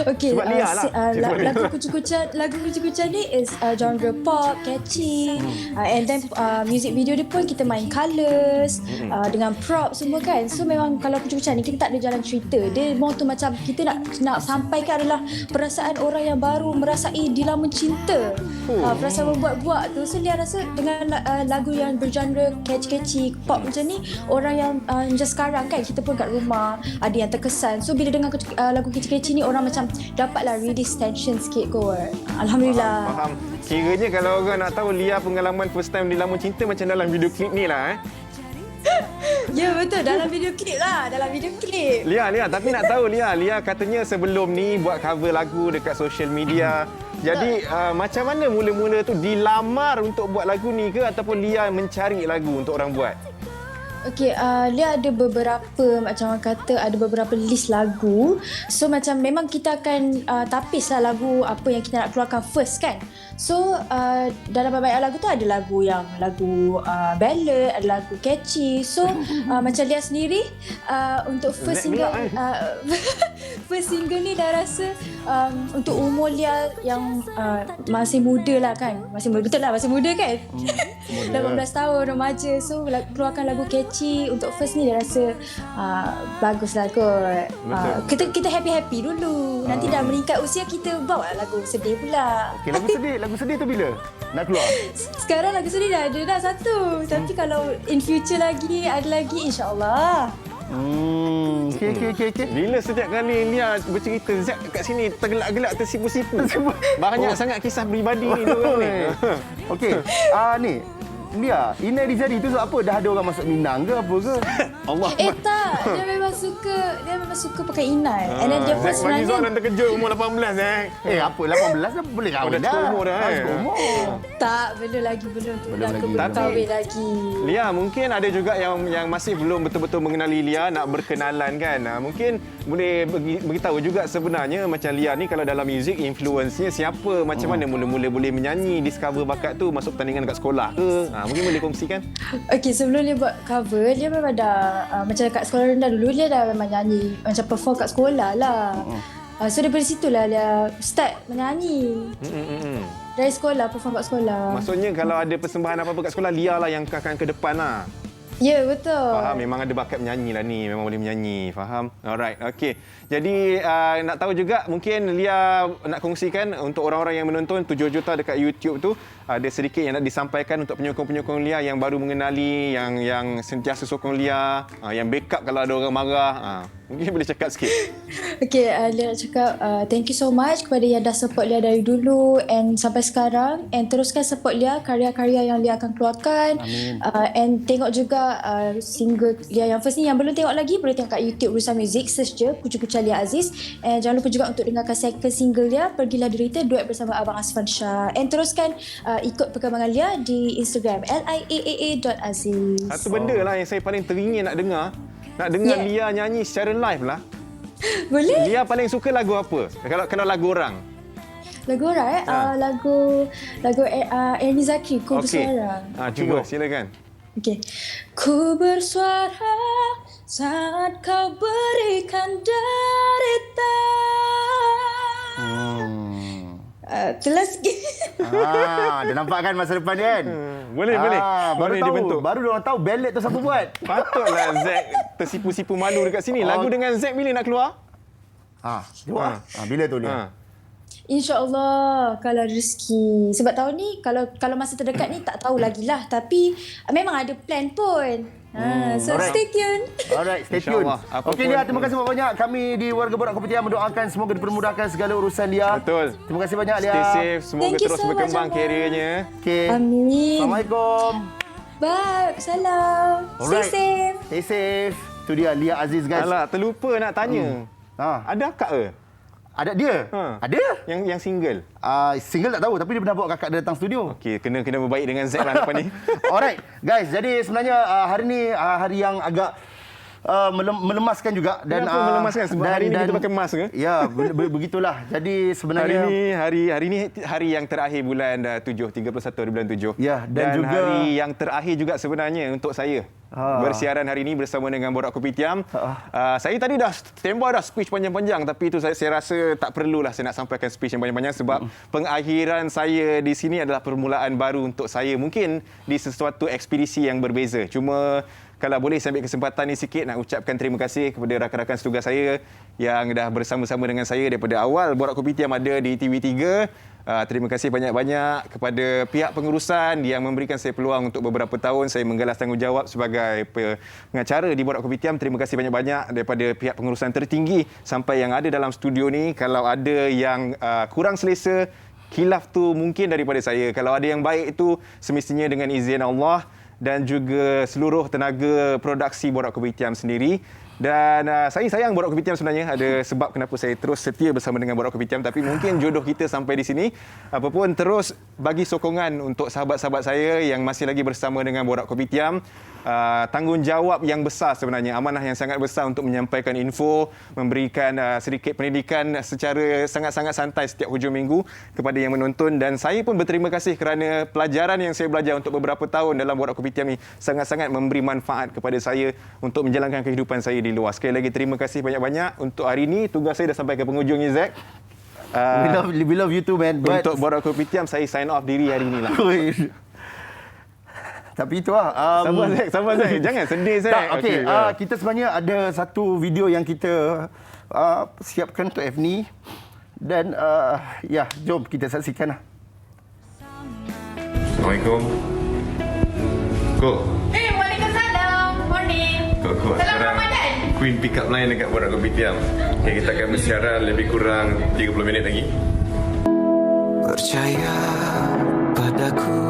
Okay, sebab Lia lah. Lagu Kucu-Kuca ni is genre pop, catchy, and then music video dia pun kita main colours dengan prop semua kan. So memang kalau Kucu-Kuca ni kita tak ada jalan cerita. Dia more tu macam kita nak sampaikan adalah perasaan orang yang baru merasai dilema cinta. Perasaan membuat-buat tu. So Lia rasa dengan lagu yang bergenre catchy pop macam ni, orang yang just sekarang kan kita pun kat rumah ada yang terkesan. So bila dengar lagu catchy ni, orang macam dapatlah release tension sikit kot. Alhamdulillah. Faham. Kiranya kalau orang nak tahu Lia pengalaman first time dilema cinta macam dalam video klip ni lah Ya betul, dalam video klip lah. Lia, tapi nak tahu Lia katanya sebelum ni buat cover lagu dekat social media. Jadi macam mana mula-mula tu dilamar untuk buat lagu ni ke ataupun Lia mencari lagu untuk orang buat? Okay, Lia ada beberapa macam orang kata ada beberapa list lagu. So macam memang kita akan tapis lah lagu apa yang kita nak keluarkan first kan. So dalam banyak lagu tu ada lagu ballad, ada lagu catchy. So macam Lia sendiri untuk first single first single ni dah rasa untuk umur Lia yang masih muda lah kan. Masih muda kan? 18 tahun remaja. So keluarkan lagu catchy untuk first ni dah rasa bagus lah kot. Kita happy-happy dulu. Nanti dah meningkat usia kita bawa lagu sedih pula. Okay, lagu sedih tu bila nak keluar? Sekarang lagu sedih dah ada dah satu. Tapi kalau in future lagi ada lagi insya-Allah. Okay. Bila setiap kali Lia bercerita Zack kat sini tergelak-gelak, tersipu-sipu. Banyak sangat kisah peribadi ni dia orang ni. Okey. Ni Lia, Ina Rizadi tu sebab apa? Dah ada orang masuk Minang ke apa ke? Allah. Tak. Dia memang suka pakai inai. And then dia pun sebenarnya... Bagi soalan terkejut umur 18 apa 18 dah boleh kahwin dah. Cukup umur dah Tak, belum kahwin lagi. Lia, mungkin ada juga yang masih belum betul-betul mengenali Lia, nak berkenalan kan. Mungkin boleh beritahu juga sebenarnya macam Lia ni kalau dalam muzik influence-nya siapa, macam mana mula-mula boleh menyanyi, discover bakat tu, masuk pertandingan kat sekolah ke? Mungkin boleh kongsikan. Okey, sebelum dia buat cover, dia memang dah macam kat sekolah rendah dulu dia dah memang nyanyi, macam perform kat sekolah lah. So daripada situlah dia start menyanyi. Dari sekolah, perform kat sekolah. Maksudnya kalau ada persembahan apa-apa kat sekolah, Lia lah yang akan ke depan lah. Ya, betul. Faham, memang ada bakat menyanyi lah ni. Memang boleh menyanyi. Faham? Alright, okey. Jadi nak tahu juga mungkin Lia nak kongsikan untuk orang-orang yang menonton 7 juta dekat YouTube tu, ada sedikit yang nak disampaikan untuk penyokong-penyokong Lia yang baru mengenali, yang sentiasa sokong Lia, yang backup kalau ada orang marah. Mungkin boleh cakap sikit. Okay, Lia nak cakap thank you so much kepada yang dah support Lia dari dulu and sampai sekarang, and teruskan support Lia, karya-karya yang Lia akan keluarkan. Amin. And tengok juga single Lia yang first ni, yang belum tengok lagi boleh tengok kat YouTube Rusa Music, search je Kucu-Kucu Lia Aziz. And jangan lupa juga untuk dengarkan second single Lia, Pergilah Derita, duet bersama Abang Asfan Shah. And teruskan ikut perkembangan Lia di Instagram liaaa.aziz. Satu benda lah yang saya paling teringin nak dengar Lia nyanyi secara live lah. Boleh? Lia paling suka lagu apa? Kalau lagu orang. Lagu orang lagu Ernie Zakri, Ku Bersuara. Cuba silakan. Okey. Ku bersuara saat kau berikan derita. Telah sikit. Dia nampak kan masa depan ni kan? Boleh. Baru tahu, dibentuk. baru diorang tahu ballad tu siapa buat. Patutlah Zack tersipu-sipu malu dekat sini. Lagu dengan Zack bila nak keluar? Bila tu Lia? InsyaAllah kalau rezeki. Sebab tahun ni kalau masa terdekat ni tak tahu lagi lah. Tapi memang ada plan pun. So stay tune. Alright, stay tune. Okey Lia, terima kasih banyak. Kami di Warga Borak Kopitiam mendoakan semoga dipermudahkan segala urusan Lia. Betul. Terima kasih banyak Lia. Stay safe. Semoga terus berkembang karirnya. Okay. Amin. Assalamualaikum. Bye. Salam. Alright. Stay safe. Stay safe. Tu dia Lia Aziz guys. Alah, terlupa nak tanya. Ada akak ke? Ada dia? Ada? Yang single? Single tak tahu, tapi dia pernah bawa kakak dia datang studio. Okey, kena berbaik dengan Zack lah lepas ni. Alright, guys. Jadi sebenarnya hari ni hari yang agak melemaskan juga. Dan kenapa melemaskan? Sebab hari ni kita pakai mask ke? Ya, begitulah. Jadi sebenarnya hari ni hari yang terakhir bulan 31 bulan 7. Ya, dan juga hari yang terakhir juga sebenarnya untuk saya. Bersiaran hari ini bersama dengan Borak Kopitiam. Saya tadi dah standby dah speech panjang-panjang, tapi itu saya rasa tak perlulah saya nak sampaikan speech yang panjang-panjang sebab pengakhiran saya di sini adalah permulaan baru untuk saya, mungkin di sesuatu ekspedisi yang berbeza. Cuma kalau boleh saya ambil kesempatan ni sikit nak ucapkan terima kasih kepada rakan-rakan setugas saya yang dah bersama-sama dengan saya daripada awal Borak Kopitiam ada di TV3. Terima kasih banyak-banyak kepada pihak pengurusan yang memberikan saya peluang untuk beberapa tahun saya menggalas tanggungjawab sebagai pengacara di Borak Kopitiam. Terima kasih banyak-banyak daripada pihak pengurusan tertinggi sampai yang ada dalam studio ni. Kalau ada yang kurang selesa, khilaf tu mungkin daripada saya. Kalau ada yang baik itu semestinya dengan izin Allah dan juga seluruh tenaga produksi Borak Kopitiam sendiri. Dan saya sayang Borak Kopitiam sebenarnya, ada sebab kenapa saya terus setia bersama dengan Borak Kopitiam, tapi mungkin jodoh kita sampai di sini. Apapun, terus bagi sokongan untuk sahabat-sahabat saya yang masih lagi bersama dengan Borak Kopitiam. Tanggungjawab yang besar sebenarnya, amanah yang sangat besar untuk menyampaikan info, memberikan sedikit pendidikan secara sangat-sangat santai setiap hujung minggu kepada yang menonton. Dan saya pun berterima kasih kerana pelajaran yang saya belajar untuk beberapa tahun dalam Borak Kopitiam ini sangat-sangat memberi manfaat kepada saya untuk menjalankan kehidupan saya di luar. Sekali lagi terima kasih banyak-banyak. Untuk hari ini tugas saya dah sampai ke penghujung ni, Zack. We love you too, man. Untuk Borak Kopitiam saya sign off diri hari ini lah. Tapi itulah. Sabar Zack. Jangan sedih Zack. Okey, kita sebenarnya ada satu video yang kita siapkan untuk Evni. Dan jom kita saksikan lah. Assalamualaikum. Kok. Waalaikumsalam. Morning. Kok. Salam Ramadan. Queen pick up line dekat Borak Kopitiam. Okay, kita akan bersiaran lebih kurang 30 minit lagi. Percaya padaku.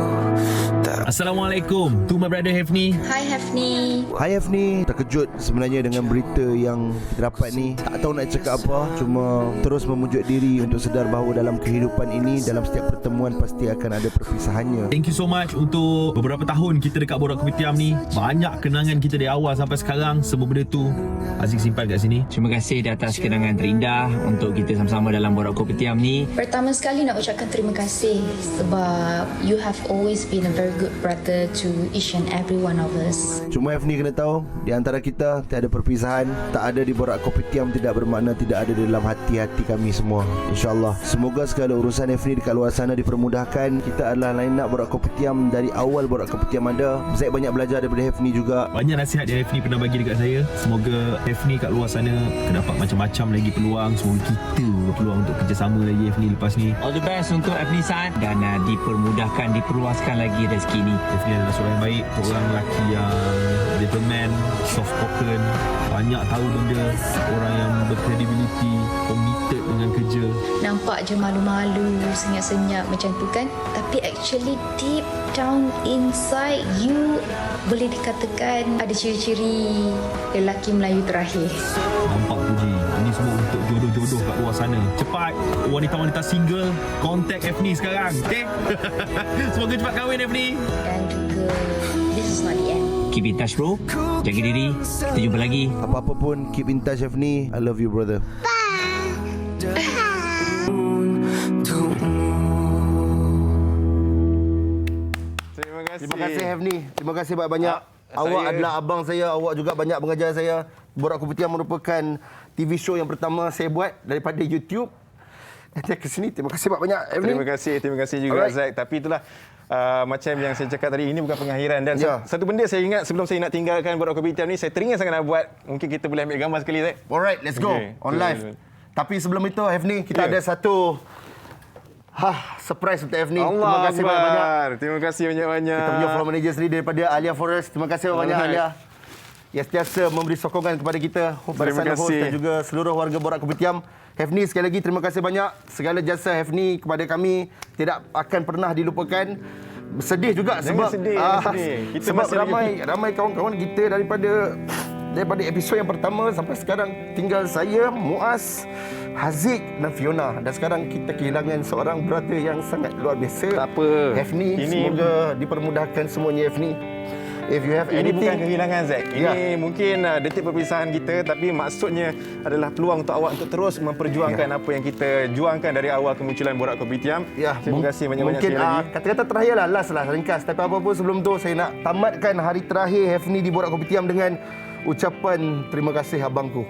Assalamualaikum. To my brother Hefni. Hi Hefni. Hai Hefni, terkejut sebenarnya dengan berita yang kita dapat ni. Tak tahu nak cakap apa, cuma terus memujuk diri untuk sedar bahawa dalam kehidupan ini, dalam setiap pertemuan pasti akan ada perpisahannya. Thank you so much untuk beberapa tahun kita dekat Borak Kopitiam ni. Banyak kenangan kita dari awal sampai sekarang. Semua benda tu Aziz simpan kat sini. Terima kasih di atas kenangan terindah untuk kita sama-sama dalam Borak Kopitiam ni. Pertama sekali nak ucapkan terima kasih sebab you have always been a very good brother to each and every one of us. Cuma Hefni kena tahu, di antara kita tiada perpisahan, tak ada di Borak Kopitiam tidak bermakna tidak ada di dalam hati-hati kami semua. InsyaAllah. Semoga segala urusan Hefni dekat luar sana dipermudahkan. Kita adalah line up Borak Kopitiam dari awal Borak Kopitiam ada. Saya banyak belajar daripada Hefni juga. Banyak nasihat yang Hefni pernah bagi dekat saya. Semoga Hefni kat luar sana dapat macam-macam lagi peluang. Semoga kita berpeluang untuk kerjasama lagi Hefni lepas ni. All the best untuk Hefni Saad dan dipermudahkan, diperluaskan lagi rezeki ni. Hefni adalah seorang yang baik, seorang lelaki yang gentleman, soft spoken, banyak tahu benda, orang yang berkredibiliti, committed dengan kerja. Nampak je malu-malu, senyap-senyap macam tu kan. Tapi actually deep down inside you boleh dikatakan ada ciri-ciri lelaki Melayu terakhir. Nampak tu Ji, ini semua untuk jodoh-jodoh kat luar sana. Cepat, wanita-wanita single, contact Hefni sekarang, okay? Semoga cepat kahwin Hefni. Dan juga, this is not the end. Keep in touch bro, jaga diri, kita jumpa lagi. Apa-apa pun, keep in touch Hefni. I love you brother. Terima kasih Hefni. Terima kasih banyak-banyak. Awak adalah abang saya, awak juga banyak mengajar saya. Borak Kopitiam merupakan TV show yang pertama saya buat daripada YouTube. Nanti ke sini. Terima kasih banyak Hefni. Terima kasih juga Zack. Tapi itulah macam yang saya cakap tadi, ini bukan pengakhiran. Dan satu benda saya ingat sebelum saya nak tinggalkan Borak Kopitiam ni, saya teringin sangat nak buat. Mungkin kita boleh ambil gambar sekali Zack. Alright, let's go. On live. Tapi sebelum itu Hefni, kita ada satu surprise untuk Hefni. Terima kasih banyak-banyak. Terima kasih banyak-banyak. Kita punya floor manager sendiri daripada Alia Forest. Terima kasih banyak Alia. Yang sentiasa memberi sokongan kepada kita. Terima kasih. Dan juga seluruh warga Borak Kopitiam. Hefni, sekali lagi terima kasih banyak. Segala jasa Hefni kepada kami tidak akan pernah dilupakan. Sedih juga sebab sebab ramai kawan-kawan kita daripada episod yang pertama sampai sekarang tinggal saya, Muaz, Haziq dan Fiona. Dan sekarang kita kehilangan seorang brother yang sangat luar biasa. Tak apa. Hefni, semoga dipermudahkan semuanya Hefni. If you have ini anything, bukan kehilangan Zack. Ini mungkin detik perpisahan kita, tapi maksudnya adalah peluang untuk awak untuk terus memperjuangkan apa yang kita juangkan dari awal kemunculan Borak Kopitiam. Terima kasih banyak-banyak sekali lagi. Kata-kata terakhir lah, last lah, ringkas. Tapi apa-apa sebelum tu, saya nak tamatkan hari terakhir Hefni di Borak Kopitiam dengan ucapan terima kasih abangku.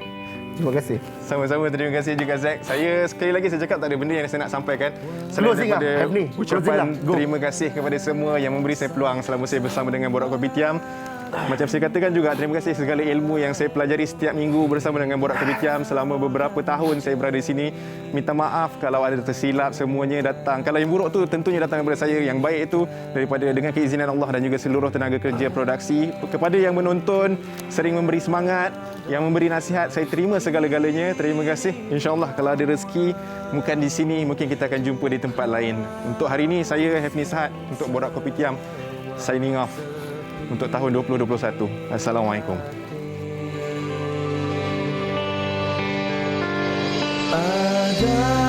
Terima kasih. Sama-sama, terima kasih juga Zack. Saya sekali lagi saya cakap tak ada benda yang saya nak sampaikan selain daripada ucapan terima kasih kepada semua yang memberi saya peluang selama saya bersama dengan Borak Kopitiam. Macam saya katakan juga, terima kasih segala ilmu yang saya pelajari setiap minggu bersama dengan Borak Kopitiam selama beberapa tahun saya berada di sini. Minta maaf kalau ada tersilap, semuanya datang. Kalau yang buruk tu tentunya datang daripada saya, yang baik itu daripada dengan keizinan Allah dan juga seluruh tenaga kerja produksi. Kepada yang menonton, sering memberi semangat, yang memberi nasihat, saya terima segala-galanya. Terima kasih. InsyaAllah kalau ada rezeki, bukan di sini, mungkin kita akan jumpa di tempat lain. Untuk hari ini, saya Hefni Saad untuk Borak Kopitiam signing off untuk tahun 2021. Assalamualaikum. Ada